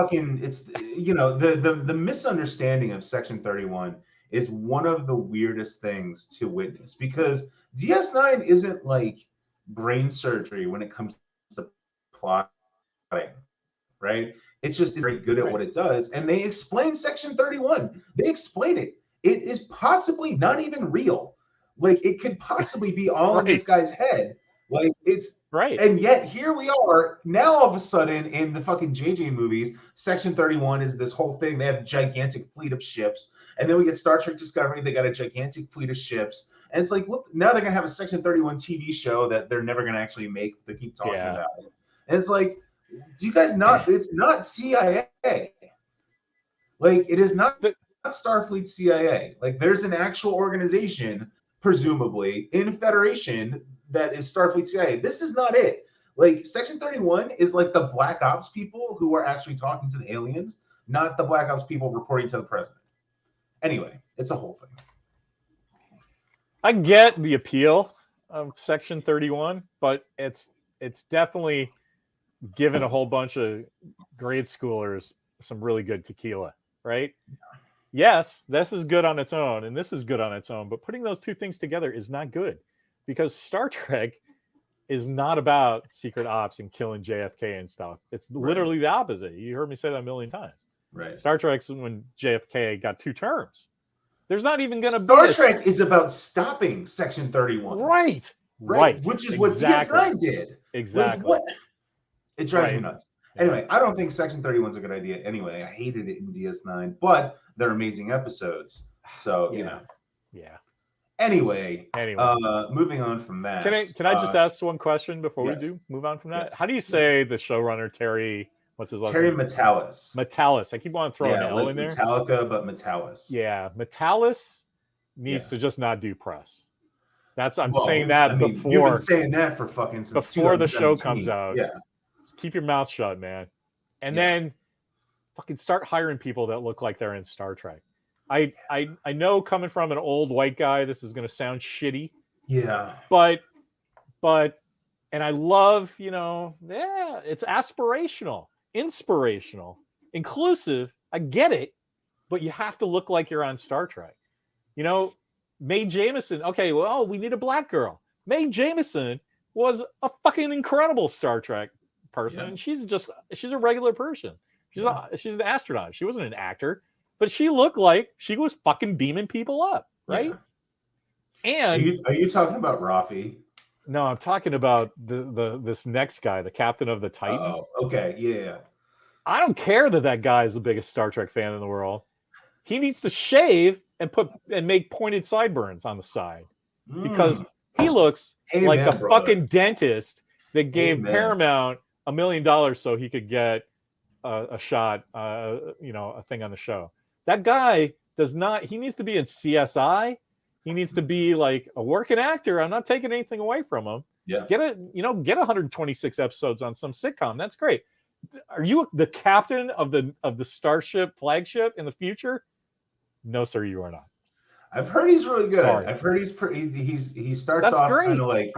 It's you know, the misunderstanding of Section 31 is one of the weirdest things to witness, because DS9 isn't like brain surgery when it comes to plotting, right? It's just very good at what it does, and they explain Section 31. They explain it. It is possibly not even real. Like, it could possibly be all in this guy's head. Like, it's right. And yet here we are now, all of a sudden, in the fucking JJ movies, Section 31 is this whole thing. They have a gigantic fleet of ships. And then we get Star Trek Discovery. They got a gigantic fleet of ships. And it's like, look, now they're going to have a Section 31 TV show that they're never going to actually make. They keep talking about it. And it's like, do you guys not? It's not CIA. Like, it is not Starfleet CIA. Like, there's an actual organization, presumably, in Federation that is Starfleet CIA. This is not it. Like, Section 31 is like the Black Ops people who are actually talking to the aliens, not the Black Ops people reporting to the president. Anyway, it's a whole thing. I get the appeal of Section 31, but it's definitely given a whole bunch of grade schoolers some really good tequila, right? Yes, this is good on its own, and this is good on its own, but putting those two things together is not good, because Star Trek is not about secret ops and killing JFK and stuff. It's literally the opposite. You heard me say that a million times. Right. Star Trek's when JFK got 2 terms. There's not even going to be Star Trek is about stopping Section 31. Right. Which is what DS9 did. Exactly. Like, it drives me nuts. Anyway, I don't think Section 31 is a good idea anyway. I hated it in DS9, but they're amazing episodes. So, you know. Yeah. Anyway, moving on from that. Can I just ask one question before we move on from that? Yes. How do you say the showrunner, Terry, what's his last Terry name? Metallis. Metallis. I keep wanting to throw an L like in there. Metallica, but Metallis. Yeah. Metallis needs to just not do press. I'm saying that before. You've been saying that for fucking since before the show comes out. Yeah. Keep your mouth shut, man. And then fucking start hiring people that look like they're in Star Trek. I know, coming from an old white guy, this is going to sound shitty. Yeah. But and I love, it's aspirational, inspirational, inclusive. I get it, but you have to look like you're on Star Trek. Mae Jemison. Okay, well, we need a black girl. Mae Jemison was a fucking incredible Star Trek person. And she's a regular person. She's an astronaut. She wasn't an actor, but she looked like she was fucking beaming people up, right? Yeah. And are you talking about Rafi? No, I'm talking about this next guy, the captain of the Titan. Oh, okay, yeah. I don't care that guy is the biggest Star Trek fan in the world. He needs to shave and make pointed sideburns on the side, because he looks like a fucking dentist that gave Paramount $1 million so he could get a shot, a thing on the show. That guy does not. He needs to be in CSI. He He needs to be like a working actor. I'm not taking anything away from him. Yeah. Get 126 episodes on some sitcom. That's great. Are you the captain of the Starship flagship in the future? No, sir, you are not. I've heard he's really good. Sorry. I've heard he starts That's off great. kind of like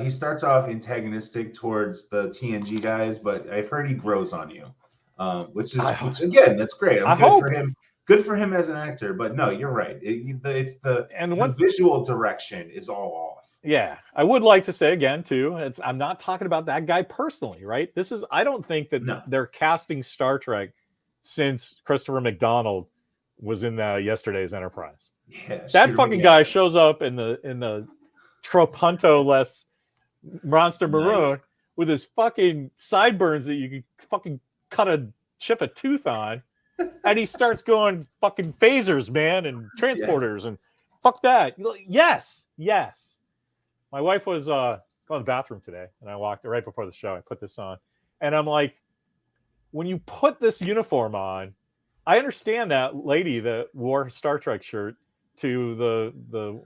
he starts off antagonistic towards the TNG guys, but I've heard he grows on you, which again, that's great. Good for him as an actor. But no, you're right. It's the visual direction is all off. Yeah, I would like to say again too. I'm not talking about that guy personally, right? I don't think that they're casting Star Trek since Christopher McDonald was in yesterday's Enterprise. Yeah, that fucking guy shows up in the Tropunto-less Monster Maroon with his fucking sideburns that you can fucking chip a tooth on, and he starts going fucking phasers, man, and transporters, and fuck that. Yes. My wife was going to the bathroom today, and I walked right before the show. I put this on, and I'm like, when you put this uniform on, I understand that lady that wore her Star Trek shirt to the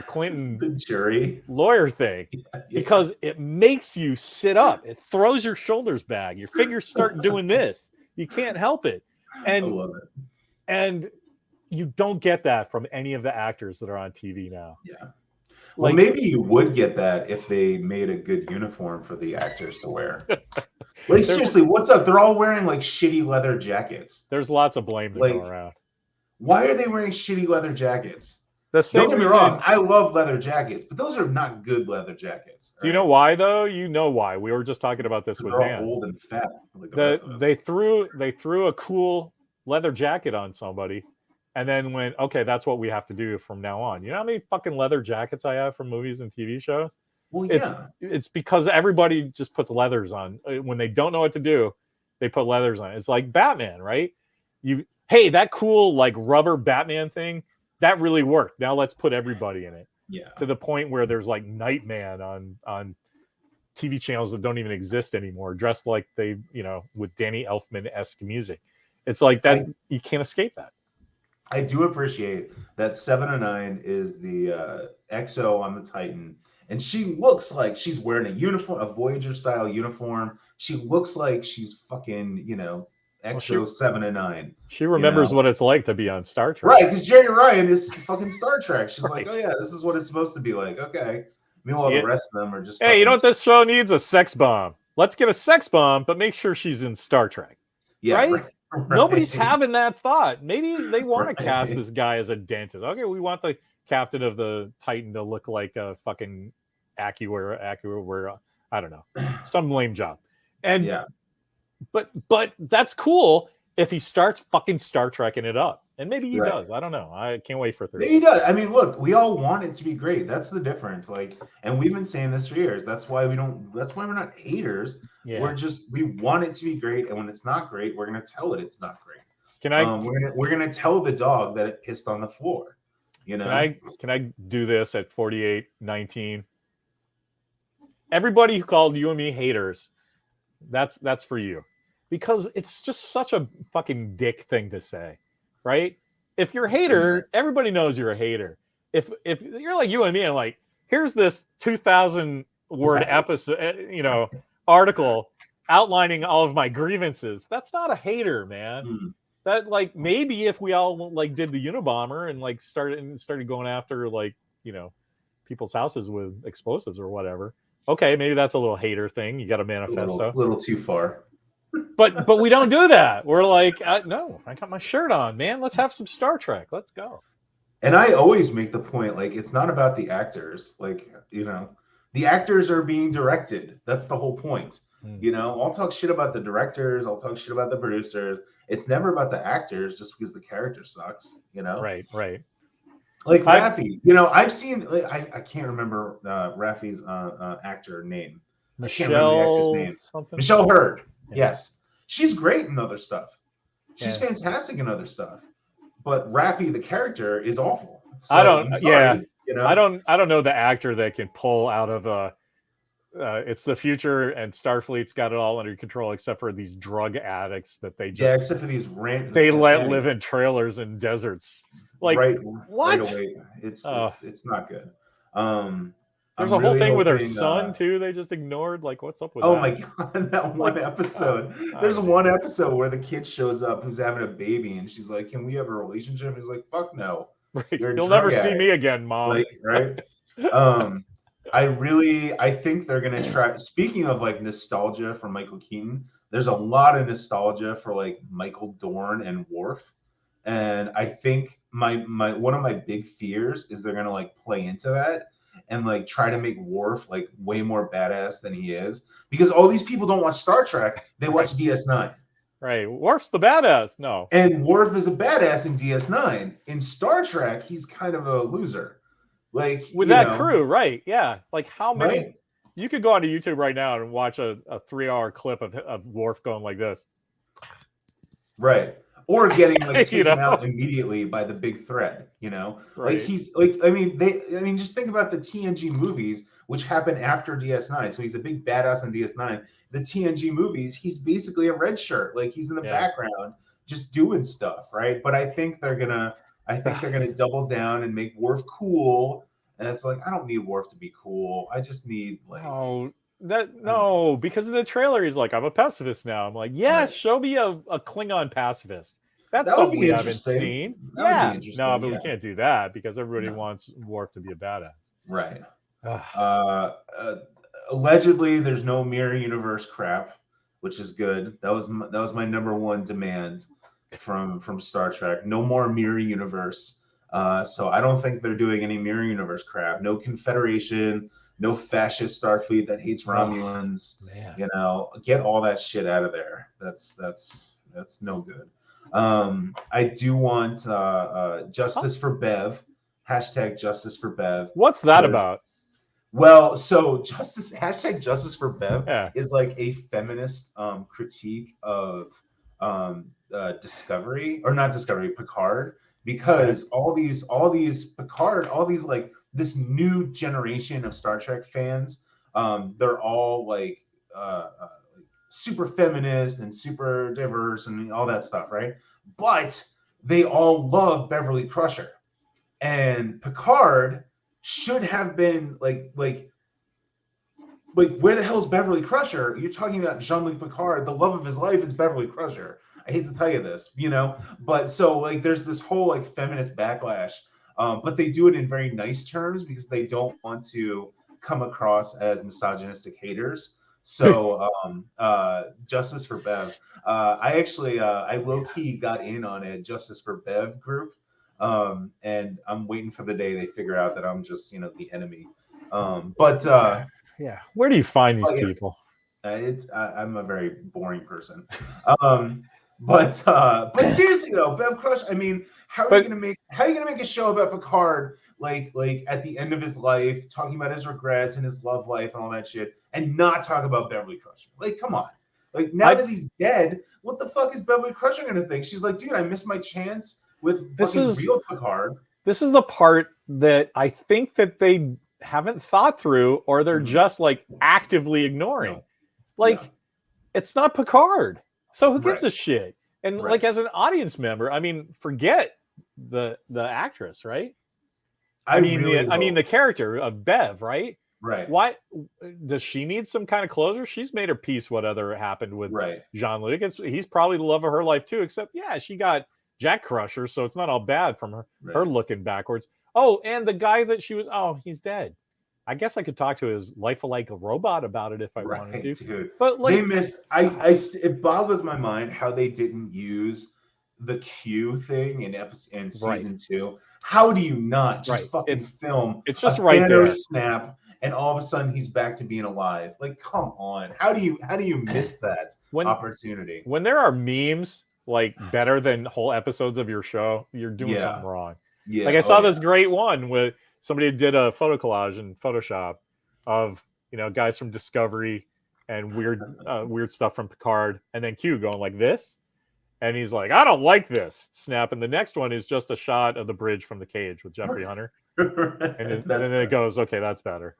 Clinton the jury lawyer thing, because it makes you sit up. It throws your shoulders back. Your fingers start doing this. You can't help it. And I love it. And you don't get that from any of the actors that are on TV now. Yeah. Well, maybe you would get that if they made a good uniform for the actors to wear. Like, seriously, what's up? They're all wearing like shitty leather jackets. There's lots of blame to go around. Why are they wearing shitty leather jackets? Don't get me wrong, I love leather jackets, but those are not good leather jackets. Do you know why though? You know why. We were just talking about this with Dan. All old and fat. Like they threw a cool leather jacket on somebody, and then went, okay, that's what we have to do from now on. You know how many fucking leather jackets I have from movies and TV shows? Well, yeah. It's because everybody just puts leathers on. When they don't know what to do, they put leathers on. It's like Batman, right? Hey, that cool like rubber Batman thing, that really worked. Now let's put everybody in it. Yeah. To the point where there's like Nightman on TV channels that don't even exist anymore, dressed like they, with Danny Elfman-esque music. It's like that. You can't escape that. I do appreciate that 7 of 9 is the XO on the Titan, and she looks like she's wearing a uniform, a Voyager style uniform. She looks like she's fucking, XO 7 of 9. She remembers what it's like to be on Star Trek, right? Because Jeri Ryan is fucking Star Trek. She's like, oh yeah, this is what it's supposed to be like. Okay. Meanwhile, the rest of them are just. Hey, you know what this show needs? A sex bomb. Let's get a sex bomb, but make sure she's in Star Trek. Yeah. Right? Nobody's having that thought. Maybe they want to cast this guy as a dentist. Okay, we want the captain of the Titan to look like a fucking Acura, I don't know, some lame job. And but that's cool if he starts fucking Star Trekking it up. And maybe he does. I don't know. I can't wait for Thursday. Maybe he does. I mean, look, we all want it to be great. That's the difference. Like, and we've been saying this for years. That's why we're not haters. Yeah. We want it to be great. And when it's not great, we're gonna tell it it's not great. We're gonna tell the dog that it pissed on the floor. Can I do this at 48-19? Everybody who called you and me haters, that's for you. Because it's just such a fucking dick thing to say. Right? If you're a hater, everybody knows you're a hater. If you're like you and me and like, here's this 2,000 word episode, article outlining all of my grievances. That's not a hater, man. That like maybe if we all like did the Unabomber and like started going after like, people's houses with explosives or whatever. Okay, maybe that's a little hater thing. You got a manifesto. A little too far. But we don't do that. We're like, no, I got my shirt on, man. Let's have some Star Trek. Let's go. And I always make the point, like, it's not about the actors. Like, the actors are being directed. That's the whole point. I'll talk shit about the directors. I'll talk shit about the producers. It's never about the actors just because the character sucks, Right. Like Raffi, I've seen, I can't remember Raffi's actor name. I can't remember the actor's name. Something? Michelle Hurd. Yes. She's great in other stuff. She's fantastic in other stuff. But Raffi, the character, is awful. So, I don't know the actor that can pull out of it's the future and Starfleet's got it all under control except for these drug addicts that they just except for these they let live in trailers and deserts Like right what? away. It's not good. There's I'm a whole really thing with her hoping, son too. They just ignored. Like, what's up with oh that? my god, that one episode. I There's don't one know. episode where the kid shows up who's having a baby, and she's like, "Can we have a relationship?" He's like, "Fuck no, Right. you're a You'll drug never see addict." me again, mom. Like, right? I think they're gonna try. Speaking of like nostalgia for Michael Keaton, there's a lot of nostalgia for like Michael Dorn and Worf, and I think my one of my big fears is they're gonna like play into that and like try to make Worf like way more badass than he is, because all these people don't watch Star Trek, they watch DS9. Right. Worf's the badass. No. And Worf is a badass in DS9. In Star Trek, he's kind of a loser. Like With that crew, right? Yeah. Like how many? Right? You could go onto YouTube right now and watch a 3-hour clip of Worf going like this. Right. Or getting like You taken know? out immediately by the big threat, you know? Right. Like he's like, I mean, just think about the TNG movies, which happened after DS9. So he's a big badass in DS9. The TNG movies, he's basically a red shirt. Like he's in the background just doing stuff, right? But I think they're gonna double down and make Worf cool. And it's like, I don't need Worf to be cool. I just need like because in the trailer he's like, I'm a pacifist now. I'm like, yes, show me a Klingon pacifist. That's That would something be we haven't interesting. seen. That would be Yeah. interesting, No, but we yeah. can't do that because everybody wants Worf to be a badass. Right. Allegedly, there's no mirror universe crap, which is good. That was my number one demand from Star Trek. No more mirror universe. So I don't think they're doing any mirror universe crap. No Confederation. No fascist Starfleet that hates Romulans. Man. You know, get all that shit out of there. That's no good. I do want justice for Bev. Hashtag justice for Bev. What's that about? Well, so hashtag justice for Bev Yeah. is like a feminist critique of Discovery, or not Discovery, Picard, because all these Picard, all these like this new generation of Star Trek fans, they're all like super feminist and super diverse and all that stuff, right? But they all love Beverly Crusher, and Picard should have been like where the hell is Beverly Crusher? You're talking about Jean-Luc Picard. The love of his life is Beverly Crusher. I hate to tell you this, you know, but so like there's this whole like feminist backlash, but they do it in very nice terms because they don't want to come across as misogynistic haters. So justice for Bev. I actually I low-key got in on a Justice for Bev group. And I'm waiting for the day they figure out that I'm just, you know, the enemy. Yeah. Where do you find these people? I'm a very boring person. But seriously though, Bev Crush. I mean, how are you gonna make a show about Picard like at the end of his life, talking about his regrets and his love life and all that shit, and not talk about Beverly Crusher? Like, come on. Like now that he's dead, what the fuck is Beverly Crusher gonna think? She's like, dude, I missed my chance with real Picard. This is the part that I think that they haven't thought through, or they're just like actively ignoring. It's not Picard, so who gives a shit? And like as an audience member, I mean, forget the actress, right? I mean the character of Bev, right? Right. Why does she need some kind of closure? She's made her peace. Whatever happened with Jean-Luc, he's probably the love of her life too. Except, she got Jack Crusher, so it's not all bad from her looking backwards. Oh, and the guy that she was, he's dead. I guess I could talk to his life-alike robot about it if I wanted to. Dude. But like, they missed. It boggles my mind how they didn't use the Q thing in season 2. How do you not just fucking film? It's just a right Thanos there. Snap, and all of a sudden he's back to being alive. Like, come on. How do you miss that opportunity? When there are memes like better than whole episodes of your show, you're doing something wrong. Yeah. Like I saw this great one with somebody did a photo collage in Photoshop of, you know, guys from Discovery and weird stuff from Picard, and then Q going like this, and he's like, I don't like this. Snap, and the next one is just a shot of the bridge from The Cage with Jeffrey Hunter, and then it goes, okay, that's better.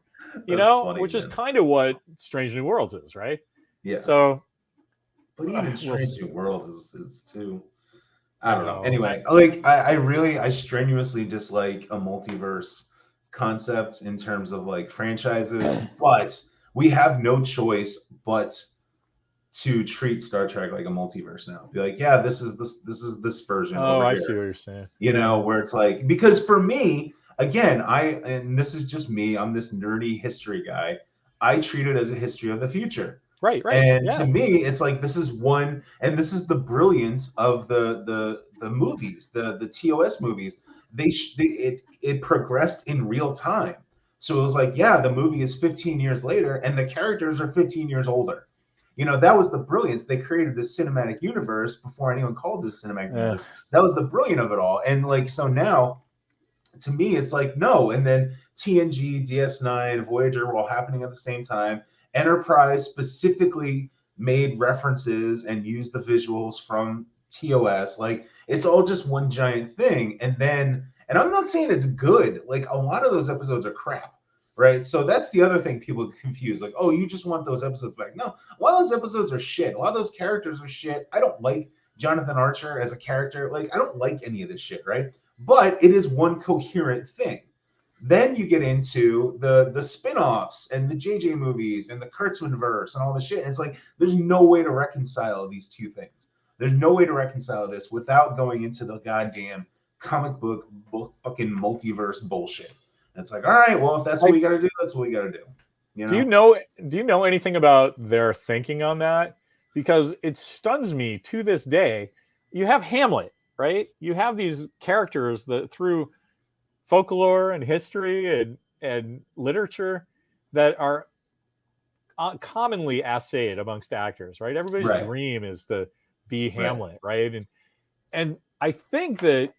You know, funny, which is kind of what Strange New Worlds is, right? Yeah. So, but even Strange New Worlds is too. I don't know. Anyway, like I strenuously dislike a multiverse concept in terms of like franchises, but we have no choice but to treat Star Trek like a multiverse now. Be like, yeah, this is this version Oh, over I here. see what you're saying. You know, where it's like, because for me, again, and this is just me, I'm this nerdy history guy. I treat it as a history of the future. Right. And Yeah. to me, it's like this is one, and this is the brilliance of the movies, the TOS movies. It progressed in real time. So it was like, yeah, the movie is 15 years later, and the characters are 15 years older. You know, that was the brilliance. They created this cinematic universe before anyone called this cinematic universe. That was the brilliant of it all. And like, so now, to me, it's like, no. And then TNG, DS9, Voyager were all happening at the same time. Enterprise specifically made references and used the visuals from TOS. Like, it's all just one giant thing. And I'm not saying it's good. Like, a lot of those episodes are crap, right? So that's the other thing people confuse. Like, oh, you just want those episodes back. No, a lot of those episodes are shit. A lot of those characters are shit. I don't like Jonathan Archer as a character. Like, I don't like any of this shit, right? But it is one coherent thing. Then you get into the spin-offs and the JJ movies and the Kurtzman verse and all the shit. And it's like, there's no way to reconcile these two things. There's no way to reconcile this without going into the goddamn comic book fucking multiverse bullshit. And it's like, all right, well, if that's what we got to do, that's what we got to do. You know? Do you know anything about their thinking on that? Because it stuns me to this day. You have Hamlet, right? You have these characters that through folklore and history and literature that are commonly assayed amongst actors, right? Everybody's dream is to be Hamlet, right? And I think that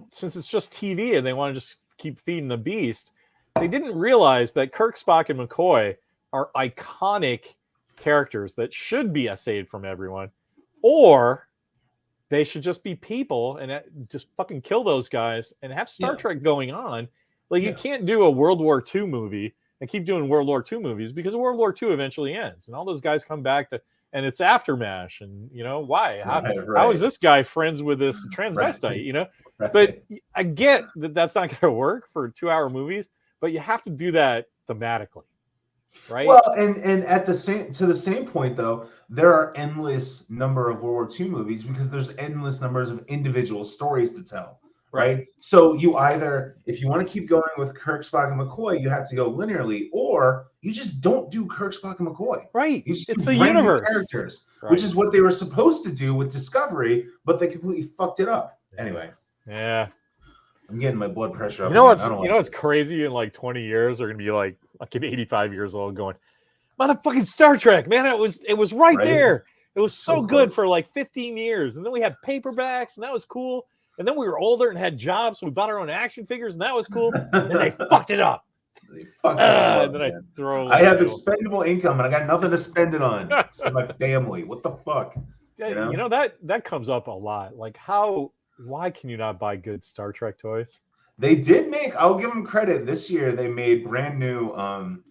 since it's just TV and they want to just keep feeding the beast, they didn't realize that Kirk, Spock, and McCoy are iconic characters that should be essayed from everyone, or they should just be people and just fucking kill those guys and have Star Trek going on. Like, you can't do a World War II movie and keep doing World War II movies, because World War II eventually ends and all those guys come back and it's aftermath. And you know, why? How is this guy friends with this transvestite? You know, but I get that that's not going to work for 2-hour movies, but you have to do that thematically. Right. Well, and at the same point though, there are endless number of World War II movies because there's endless numbers of individual stories to tell. Right. So you either, if you want to keep going with Kirk, Spock, and McCoy, you have to go linearly, or you just don't do Kirk, Spock, and McCoy. Right. You just it's a universe characters, which is what they were supposed to do with Discovery, but they completely fucked it up. Anyway. Yeah. I'm getting my blood pressure up. You know what's crazy? In like 20 years, they're gonna be like fucking 85 years old, going, "Motherfucking Star Trek, man! It was right there. It was so good for like 15 years, and then we had paperbacks, and that was cool. And then we were older and had jobs, so we bought our own action figures, and that was cool. And then they fucked it up. And then I have expendable income, and I got nothing to spend it on. So my family, what the fuck? You know that comes up a lot. Like, why can you not buy good Star Trek toys? They did make, I'll give them credit, this year they made brand new Kirk,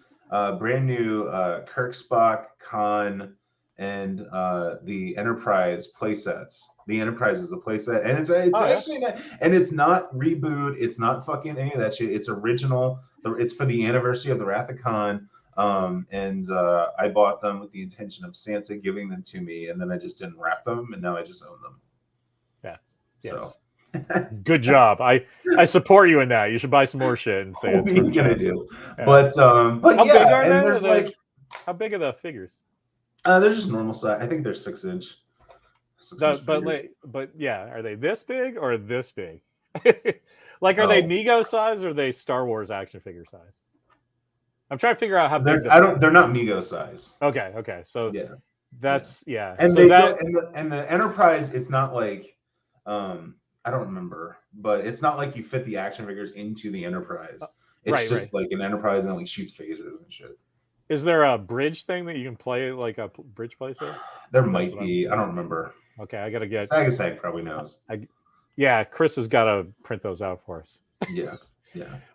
Spock, Khan, and the Enterprise playsets. The Enterprise is a playset, and it's actually not, and it's not reboot, it's not fucking any of that shit. It's original. It's for the anniversary of the Wrath of Khan. And I bought them with the intention of Santa giving them to me, and then I just didn't wrap them, and now I just own them. Yeah. So. Good job. I support you in that. You should buy some more shit and say it's what are you gonna do. Yeah. But how yeah, big are and they? there's like, how big are the figures? They're just normal size. I think they're 6-inch. But yeah, are they this big or this big? Like, are they Mego size or are they Star Wars action figure size? I'm trying to figure out how big. They're not Mego size. Okay. So yeah, that's yeah. And so the Enterprise, it's not like I don't remember, but it's not like you fit the action figures into the Enterprise. It's just like an Enterprise and like shoots phasers and shit. Is there a bridge thing that you can play, like a bridge placer? There might be. I don't remember. Okay, I gotta get. Sagasag probably knows. Yeah, Chris has got to print those out for us. Yeah.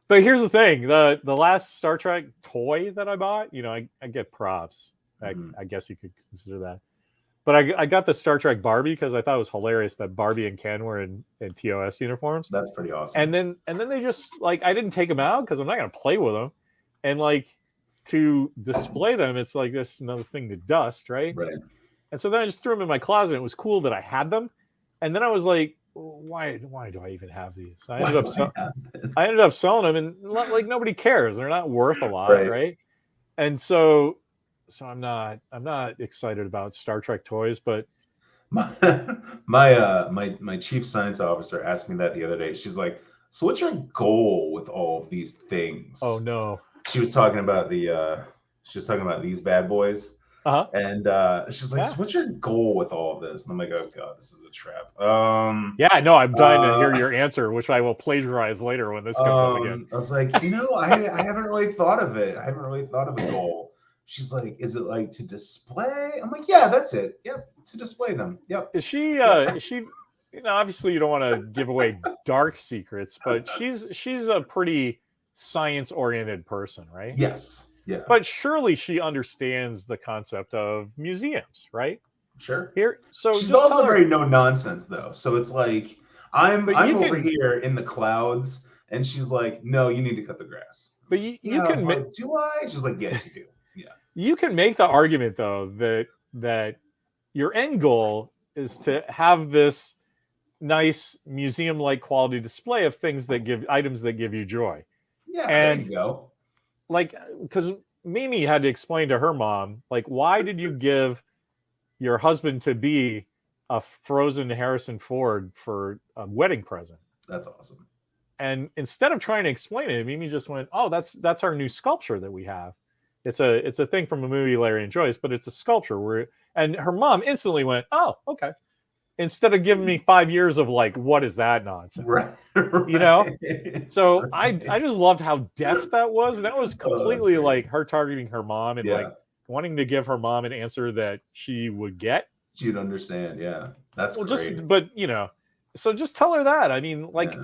But here's the thing: the last Star Trek toy that I bought, I get props. I guess you could consider that. But I got the Star Trek Barbie because I thought it was hilarious that Barbie and Ken were in TOS uniforms. That's pretty awesome. And then they just like, I didn't take them out because I'm not gonna play with them, and like to display them, it's like this another thing to dust, right? Right. And so then I just threw them in my closet. It was cool that I had them, and then I was like, why do I even have these? I ended up selling them, and like nobody cares. They're not worth a lot, right? And so I'm not excited about Star Trek toys, but my chief science officer asked me that the other day. She's like, "So what's your goal with all of these things?" Oh no. She was talking about these bad boys. Uh-huh. And she's like, "So what's your goal with all of this?" And I'm like, "Oh god, this is a trap." Yeah, no, I'm dying to hear your answer, which I will plagiarize later when this comes up again. I was like, I haven't really thought of it. I haven't really thought of a goal. She's like, "Is it like to display?" I'm like, "Yeah, that's it. Yep, to display them. Yep." Is she obviously you don't want to give away dark secrets, but she's a pretty science-oriented person, right? Yes. Yeah. But surely she understands the concept of museums, right? Sure. So she's also very no nonsense though. So it's like I'm over here in the clouds, and she's like, "No, you need to cut the grass." But you can make. Do I? She's like, "Yes, you do." Yeah. You can make the argument though that your end goal is to have this nice museum-like quality display of items that give you joy. Yeah, and there you go. Like, because Mimi had to explain to her mom, like, why did you give your husband to be a frozen Harrison Ford for a wedding present? That's awesome. And instead of trying to explain it, Mimi just went, "Oh, that's our new sculpture that we have. It's a thing from a movie Larry enjoys, but it's a sculpture." And her mom instantly went, "Oh, okay." Instead of giving me 5 years of like, what is that nonsense? Right. So I just loved how deft that was. And that was completely like her targeting her mom and like wanting to give her mom an answer that she would get. She'd understand. Yeah. That's great. So just tell her that. I mean, like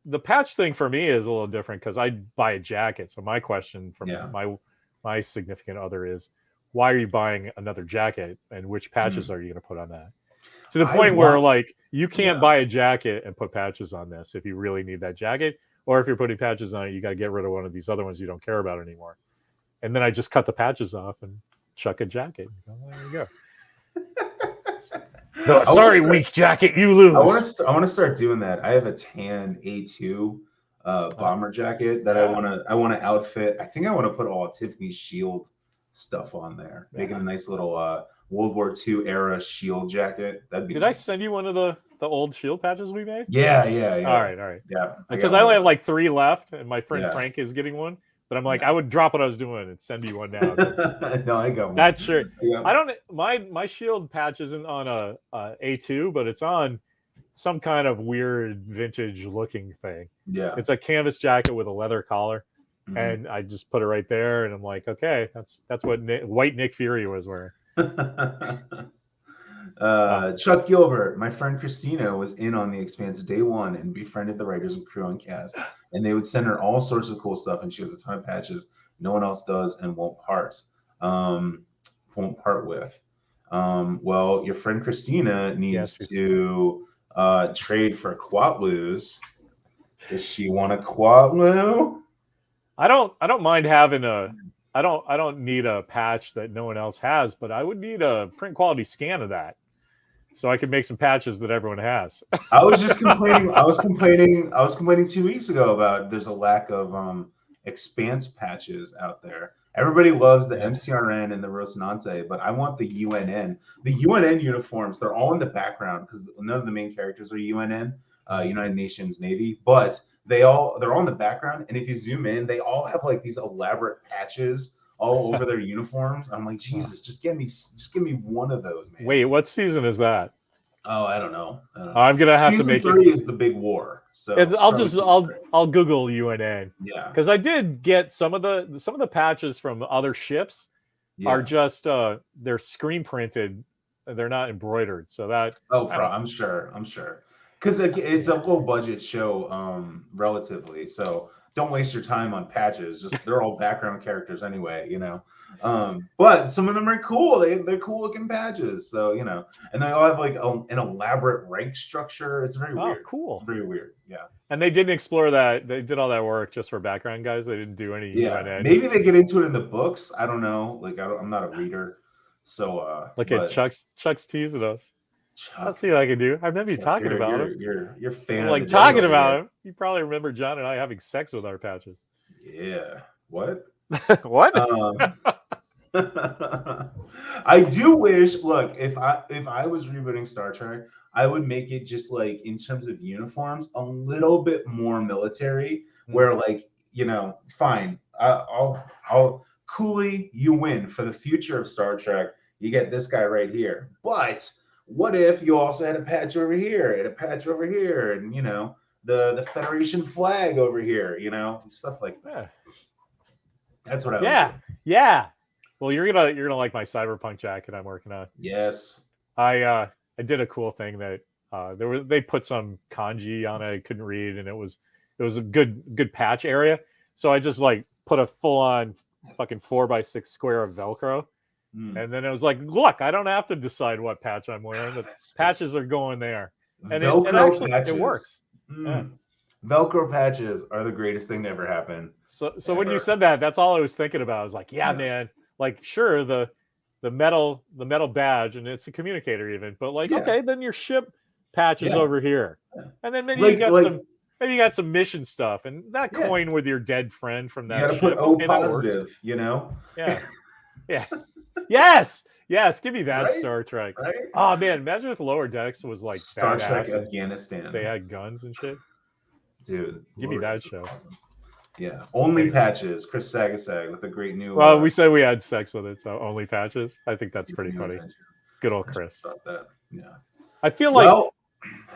the patch thing for me is a little different because I buy a jacket. So my question from my significant other is, why are you buying another jacket and which patches are you going to put on that? To the point where like you can't buy a jacket and put patches on this if you really need that jacket, or if you're putting patches on it, you got to get rid of one of these other ones you don't care about anymore. And then I just cut the patches off and chuck a jacket. There you go. Sorry, weak jacket, you lose. I want to start doing that. I have a tan A2 bomber jacket that I want to outfit. I think I want to put all Tiffany's Shield stuff on there, make it a nice little World War II era shield jacket. That'd be Did nice. I send you one of the old shield patches we made? Yeah. All right. Yeah. Because I only have like 3 left, and my friend Frank is getting one. But I'm like, I would drop what I was doing and send you one now. No, I got one. That's sure. I don't. My shield patch isn't on a A2, but it's on some kind of weird vintage looking thing. Yeah. It's a canvas jacket with a leather collar, and I just put it right there, and I'm like, okay, that's what white Nick Fury was wearing. Chuck Gilbert, my friend Christina was in on The Expanse day one and befriended the writers and crew and cast, and they would send her all sorts of cool stuff, and she has a ton of patches no one else does and won't part with. Well, your friend Christina needs to trade for Quatlus. Does she want a Quatlu? I don't mind having I don't need a patch that no one else has, but I would need a print quality scan of that so I could make some patches that everyone has. I was just complaining. I was complaining 2 weeks ago about there's a lack of Expanse patches out there. Everybody loves the MCRN and the Rocinante, but I want the UNN. The UNN uniforms, they're all in the background because none of the main characters are UNN, United Nations Navy, but they're all in the background, and if you zoom in, they all have like these elaborate patches all over their uniforms. I'm like, Jesus, just give me one of those, man. Wait, what season is that? Oh, I don't know. I'm gonna have season to make 3 is the big war. So I'll Google UNN. Yeah, because I did get some of the patches from other ships are just they're screen printed, they're not embroidered. So that I'm sure. Because it's a low budget show, relatively. So don't waste your time on patches. Just they're all background characters anyway, you know. But some of them are cool. They're cool looking patches. So, you know, and they all have like an elaborate rank structure. It's very weird. Cool. It's very weird. Yeah. And they didn't explore that. They did all that work just for background guys. They didn't do any UNN. Maybe they get into it in the books. I don't know. Like I'm not a reader. So look at Chuck's teasing us. Let's see what I can do. I've never been talking about him. You're fan. I'm like talking about him. You probably remember John and I having sex with our patches. Yeah. What? What? I do wish. Look, if I was rebooting Star Trek, I would make it just like in terms of uniforms a little bit more military. Where like, you know, fine, I'll Cooley, you win for the future of Star Trek. You get this guy right here. But what if you also had a patch over here and a patch over here, and you know the Federation flag over here, you know, stuff like that. Yeah. That's what I would do. Yeah. Well, you're gonna like my cyberpunk jacket I'm working on. Yes. I did a cool thing that they put some kanji on it I couldn't read, and it was a good patch area. So I just like put a full on fucking 4x6 square of Velcro. And then it was like, look, I don't have to decide what patch I'm wearing. The patches are going there. And it actually patches. It works. Yeah. Velcro patches are the greatest thing to ever happen. So when you said that, that's all I was thinking about. I was like, yeah, man, like sure, the metal badge, and it's a communicator even, but like, okay, then your ship patch is over here. And then maybe you got some mission stuff, and that coin with your dead friend from that. You gotta put O positive, you know? Yeah. Yeah. Yes. Give me that, right? Star Trek. Right? Oh man, imagine if Lower Decks was like Star Trek Afghanistan. They had guns and shit. Dude, give me that show. Awesome. Yeah, only patches. Chris Sagasag with a great new. Well, we said we had sex with it, so only patches. I think that's pretty funny. Good old Chris. That. Yeah. I feel like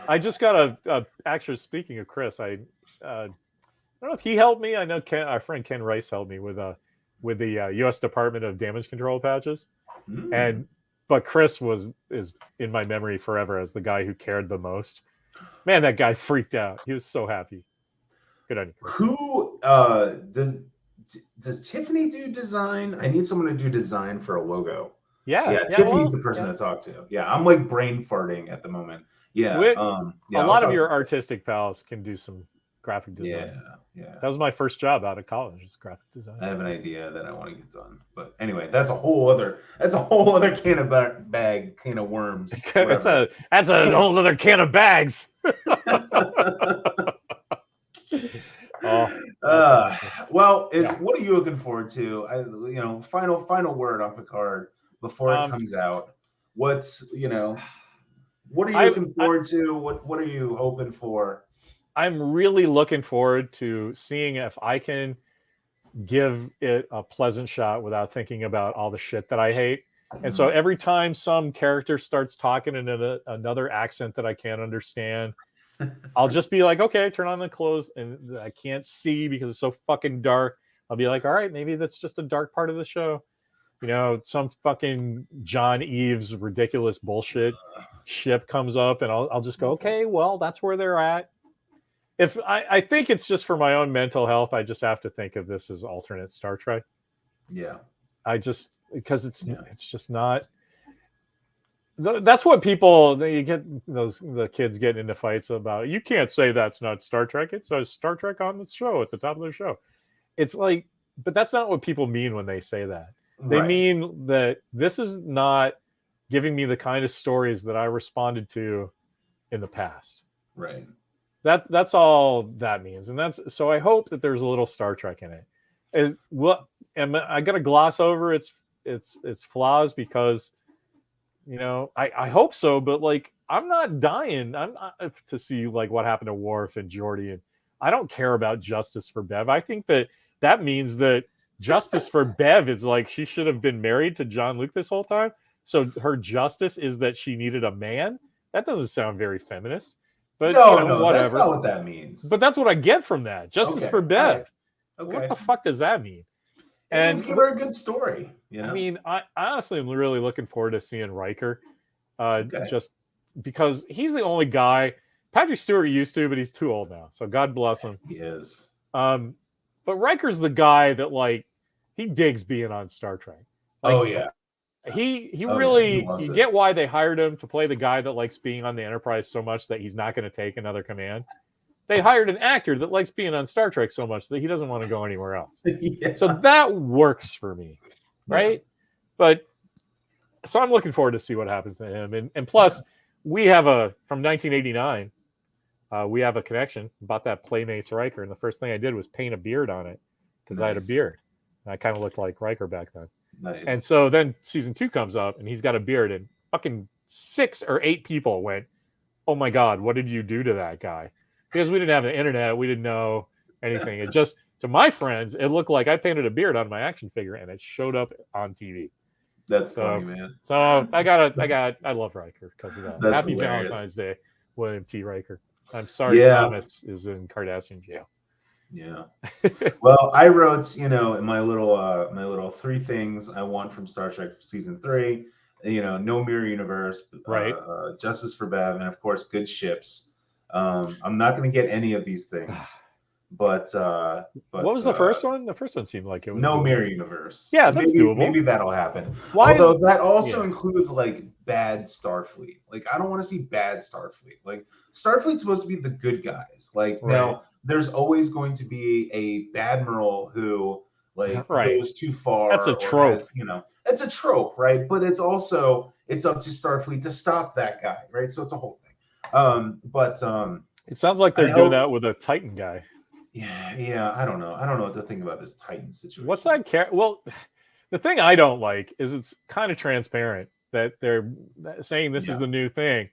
I just got a actually. Speaking of Chris, I don't know if he helped me. I know our friend Ken Rice helped me with the U.S. Department of Damage Control patches, but Chris is in my memory forever as the guy who cared the most. Man, that guy freaked out. He was so happy. Good on you, Chris. Who does Tiffany do design? I need someone to do design for a logo. Yeah, Tiffany's the person to talk to. Yeah, I'm like brain farting at the moment. Yeah, a lot of your artistic pals can do some graphic design. Yeah. That was my first job out of college, was graphic design. I have an idea that I want to get done, but anyway, that's a whole other can of bag, can of worms. that's a whole other can of bags. What are you looking forward to? Final word on Picard before it comes out. What are you looking forward to? What are you hoping for? I'm really looking forward to seeing if I can give it a pleasant shot without thinking about all the shit that I hate. And so every time some character starts talking in another accent that I can't understand, I'll just be like, okay, turn on the clothes, and I can't see because it's so fucking dark. I'll be like, all right, maybe that's just a dark part of the show. You know, some fucking John Eves ridiculous bullshit ship comes up, and I'll just go, okay, well, that's where they're at. If I think it's just for my own mental health, I just have to think of this as alternate Star Trek. Yeah. Because it's just not. That's what you get the kids getting into fights about. You can't say that's not Star Trek. It says Star Trek on the show at the top of the show. It's like, but that's not what people mean when they say that. They mean that this is not giving me the kind of stories that I responded to in the past. Right. That's all that means, and so I hope that there's a little Star Trek in it. Am I going to gloss over its flaws because, I hope so, but like I'm not dying. I'm not to see like what happened to Worf and Geordi, and I don't care about justice for Bev. I think that means that justice for Bev is like she should have been married to Jean-Luc this whole time. So her justice is that she needed a man. That doesn't sound very feminist. But no, whatever. That's not what that means. But that's what I get from that. Justice for Bev. Right. Okay. What the fuck does that mean? And give her a good story. I mean, I honestly am really looking forward to seeing Riker. Just because he's the only guy. Patrick Stewart used to, but he's too old now. So God bless him. He is. But Riker's the guy that like he digs being on Star Trek. Like, Oh yeah. He Oh, really yeah, he loves you it. get why they hired him to play the guy that likes being on the Enterprise so much that he's not going to take another command. They hired an actor that likes being on Star Trek so much that he doesn't want to go anywhere else. Yeah. So that works for me, right? Yeah. But so I'm looking forward to see what happens to him. And plus, we have from 1989, we have a connection about that Playmates Riker. And the first thing I did was paint a beard on it because I had a Nice. beard. And I kind of looked like Riker back then. Nice. And so then season 2 comes up and he's got a beard, and fucking 6 or 8 people went, "Oh my God, what did you do to that guy?" Because we didn't have the internet, we didn't know anything. It just, to my friends, it looked like I painted a beard on my action figure and it showed up on TV. That's So- funny, man. So I love Riker because of that. That's Happy hilarious. Valentine's Day, William T. Riker. I'm sorry Yeah. Thomas is in Cardassian jail. Yeah. Well, I wrote, in my little 3 things I want from Star Trek season 3. No mirror universe, Right. Justice for Bev, and of course, good ships. I'm not going to get any of these things, but What was the first one? The first one seemed like it was no doable. mirror universe. Yeah, that's maybe, doable. Maybe that'll happen. Why? Although that also Yeah. includes like bad Starfleet. Like I don't want to see bad Starfleet. Like Starfleet's supposed to be the good guys. Like Right. now there's always going to be a admiral who like Right. goes too far. That's a or trope. has, it's a trope, right? But it's also it's up to Starfleet to stop that guy, right? So it's a whole thing. It sounds like I they're know- doing that with a Titan guy. Yeah, I don't know. I don't know what to think about this Titan situation. What's that? Well, the thing I don't like is it's kind of transparent that they're saying this Yeah. is the new thing,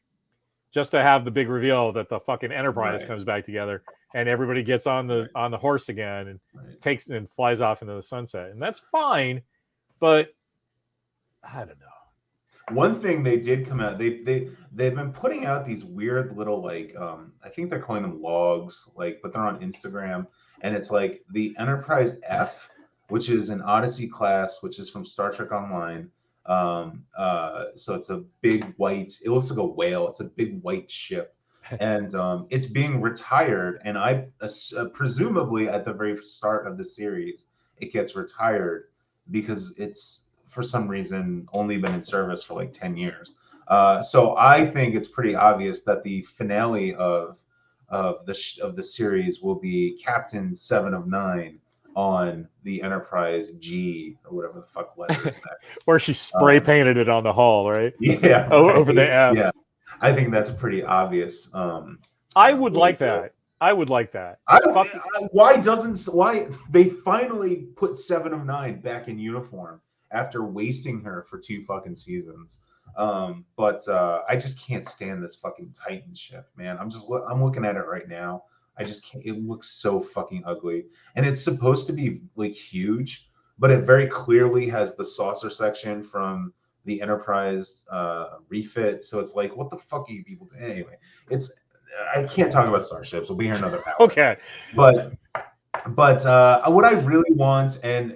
just to have the big reveal that the fucking Enterprise Right. comes back together and everybody gets on the horse again and Right. takes and flies off into the sunset, and that's fine, but I don't know. One thing they did come out, they've been putting out these weird little like I think they're calling them logs, like, but they're on Instagram, and it's like the Enterprise F, which is an Odyssey class, which is from Star Trek Online. So it's a big white, it looks like a whale, it's a big white ship. And it's being retired, and presumably at the very start of the series, it gets retired because it's for some reason only been in service for like 10 years. So I think it's pretty obvious that the finale of the series will be Captain 7 of 9 on the Enterprise G or whatever the fuck letter is that. Where she spray painted it on the hull, right? Yeah. Over the F. Yeah. I think that's pretty obvious. I would like that. I would like that. Why they finally put 7 of 9 back in uniform after wasting her for 2 fucking seasons. But I just can't stand this fucking Titan ship, man. I'm looking at it right now. I just can't. It looks so fucking ugly, and it's supposed to be like huge, but it very clearly has the saucer section from the Enterprise refit. So it's like, what the fuck are you people doing? Anyway, I can't talk about starships. We'll be here another hour. Okay. But what I really want, and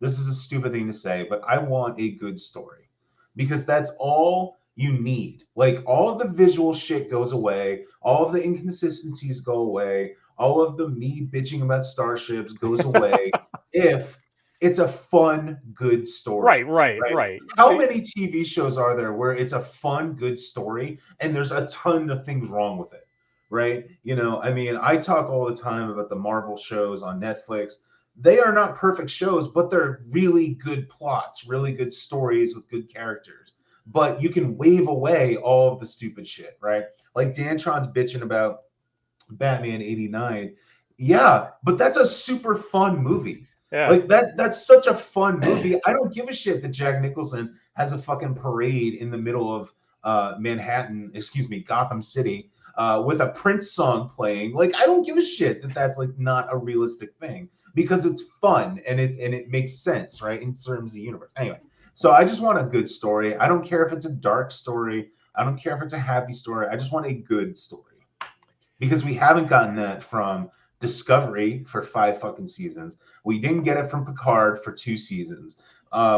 this is a stupid thing to say, but I want a good story, because that's all you need. Like, all of the visual shit goes away, all of the inconsistencies go away, all of the me bitching about starships goes away if it's a fun, good story. Right. How many TV shows are there where it's a fun, good story and there's a ton of things wrong with it? Right? I mean, I talk all the time about the Marvel shows on Netflix. They are not perfect shows, but they're really good plots, really good stories with good characters. But you can wave away all of the stupid shit, right? Like Dantron's bitching about Batman 89. Yeah, but that's a super fun movie. Yeah. Like that's such a fun movie. I don't give a shit that Jack Nicholson has a fucking parade in the middle of Gotham City, with a Prince song playing. Like, I don't give a shit that that's like not a realistic thing, because it's fun and it makes sense, right, in terms of the universe. Anyway, so I just want a good story. I don't care if it's a dark story. I don't care if it's a happy story. I just want a good story, because we haven't gotten that from Discovery for 5 fucking seasons. We didn't get it from Picard for 2 seasons.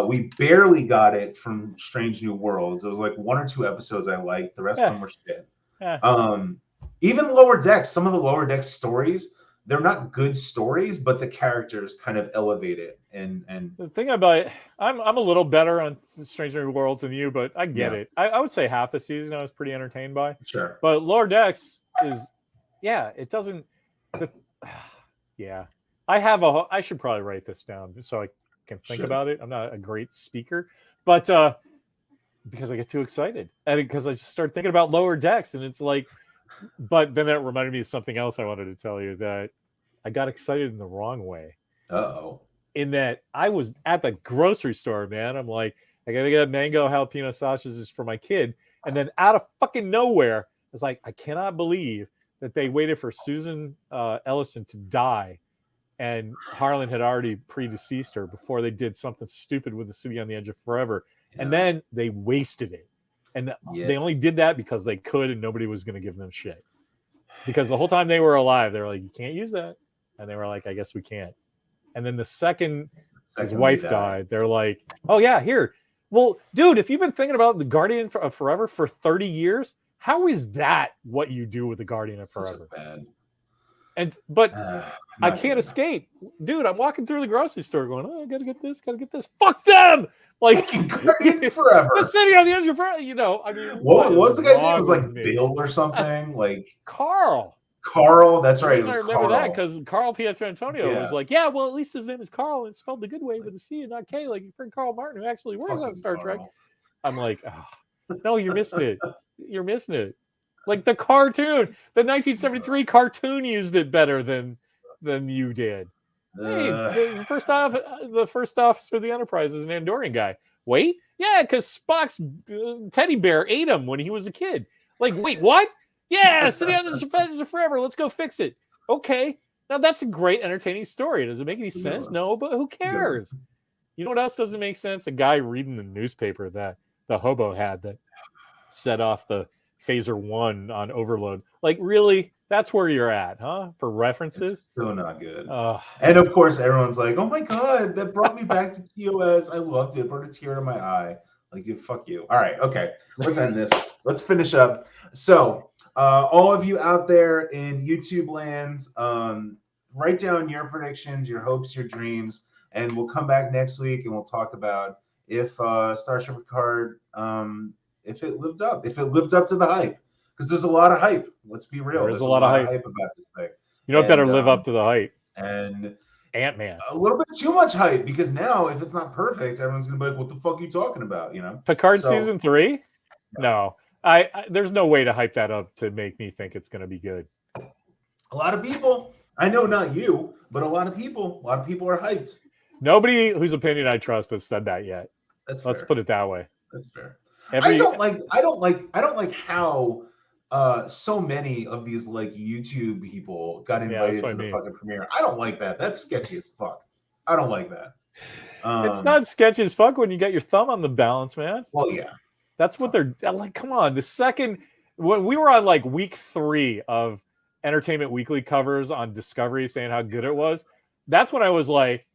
We barely got it from Strange New Worlds. It was like 1 or 2 episodes I liked. The rest of them were shit. Yeah. Even Lower Decks, some of the Lower Decks stories, they're not good stories, but the characters kind of elevate it. And The thing about it, I'm a little better on Stranger Worlds than you, but I get it. I would say half the season I was pretty entertained by. sure. But Lower Decks is, it doesn't. Yeah, I should probably write this down so I can think about it. I'm not a great speaker, but because I get too excited and because I just start thinking about Lower Decks, and it's like, but then that reminded me of something else I wanted to tell you, that I got excited in the wrong way. Uh-oh. In that I was at the grocery store, man. I'm like, I gotta get mango jalapeno sausages for my kid. And then out of fucking nowhere, it's like, I cannot believe that they waited for Susan Ellison to die. And Harlan had already predeceased her before they did something stupid with The City on the Edge of Forever. Yeah. And then they wasted it. And they only did that because they could and nobody was going to give them shit. Because the whole time they were alive, they were like, you can't use that. And they were like, I guess we can't. And then the second his wife died, they're like, oh, yeah, here. Well, dude, if you've been thinking about the Guardian of Forever for 30 years, how is that what you do with the Guardian of Forever? But I can't escape. Dude, I'm walking through the grocery store going, oh, I gotta get this. Fuck them! Like Guardian Forever. The City on the Edge of Forever, I mean, what was the guy's name? It was like Bill or something? Like Carl, that's right. I remember that because Carl Pietrantonio was like, yeah, well, at least his name is Carl and it's spelled the good way with a C and not K, like your friend Carl Martin, who actually works on Star Trek. I'm like, oh, no, you're missing it. You're missing it. Like the cartoon, the 1973 cartoon used it better than you did. Hey, the first officer of the Enterprise is an Andorian guy. Wait, yeah, because Spock's teddy bear ate him when he was a kid. Like, wait, what? Yeah, City on the Edge of Forever. Let's go fix it. Okay, now that's a great, entertaining story. Does it make any sense? No, but who cares? You know what else doesn't make sense? A guy reading the newspaper that the hobo had that set off the Phaser 1 on Overload. Like, really? That's where you're at, huh? For references? It's so not good. And of course, everyone's like, oh my God, that brought me back to TOS. I loved it. It brought a tear to my eye. Like, dude, fuck you. All right, okay. Let's end this. Let's finish up. So, all of you out there in YouTube land, write down your predictions, your hopes, your dreams, and we'll come back next week and we'll talk about if Starship Picard, if it lived up to the hype. Because there's a lot of hype. Let's be real. There's a lot of hype about this thing. You know what better live up to the hype? And Ant-Man. A little bit too much hype, because now if it's not perfect, everyone's gonna be like, "What the fuck are you talking about?" You know. Picard season 3? No, I there's no way to hype that up to make me think it's gonna be good. A lot of people, I know not you, but a lot of people are hyped. Nobody whose opinion I trust has said that yet. Let's put it that way. That's fair. I don't like how so many of these like YouTube people got invited to the fucking premiere. I don't like that. That's sketchy as fuck. I don't like that. It's not sketchy as fuck when you got your thumb on the balance, man. Well, yeah. That's what they're like. Come on. The second when we were on like week 3 of Entertainment Weekly covers on Discovery saying how good it was, that's when I was like,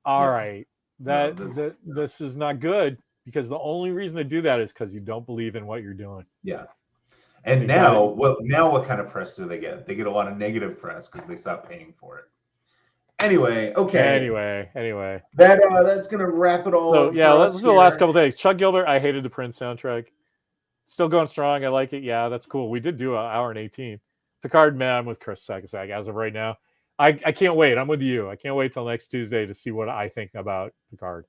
all right, this is not good, because the only reason to do that is because you don't believe in what you're doing. Yeah. And so now what kind of press do they get? They get a lot of negative press because they stopped paying for it. Anyway, okay. Anyway. That's gonna wrap it all up. Yeah, let's do the last couple things. Chuck Gilbert, I hated the Prince soundtrack. Still going strong. I like it. Yeah, that's cool. We did do an hour and 18. Picard, man, I'm with Chris Sagasag as of right now. I can't wait. I'm with you. I can't wait till next Tuesday to see what I think about Picard.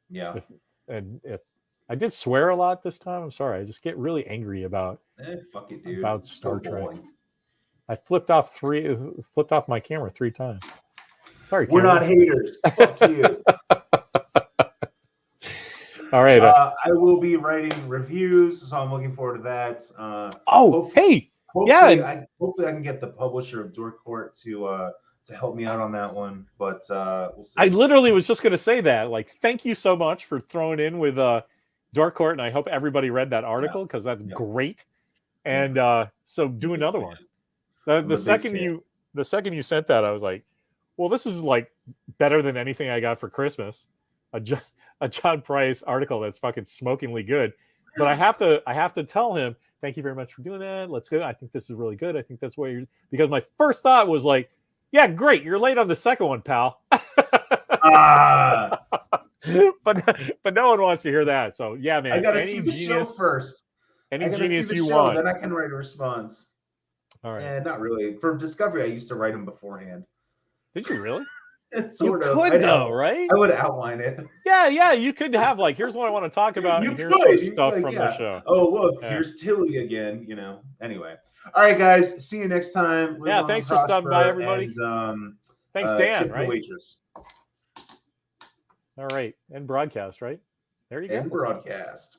Yeah. If I did swear a lot this time, I'm sorry. I just get really angry about fuck it, dude. About Star Trek. I flipped off my camera 3 times. Sorry, we're not haters. Fuck you. All right. I will be writing reviews, so I'm looking forward to that. Hopefully I can get the publisher of Dork Court to help me out on that one, but we'll see. I literally was just going to say that. Like, thank you so much for throwing in with Dork Court, and I hope everybody read that article because that's great. And so do another one. The second you sent that, I was like, well, this is like better than anything I got for Christmas. A John Price article that's fucking smokingly good. But I have to tell him, thank you very much for doing that. Let's go. I think this is really good. I think that's what because my first thought was like, Yeah, great. You're late on the second one, pal. Ah, but no one wants to hear that. So yeah, man. I gotta any see the show genius, first. any I gotta see genius the you show, want. then I can write a response. All right. Not really. For Discovery, I used to write them beforehand. Did you really? Sort you of. could though, right? I would outline it. Yeah. You could have like, here's what I want to talk about, You and here's could. some You stuff could, from yeah. the show. Oh, look, Yeah. here's Tilly again. You know. Anyway. All right, guys. See you next time. Live Yeah, long thanks and for stopping by, prosper, everybody. And, Thanks, Dan. tip the Right. waitress. All right, and broadcast. Right. There you go. And broadcast.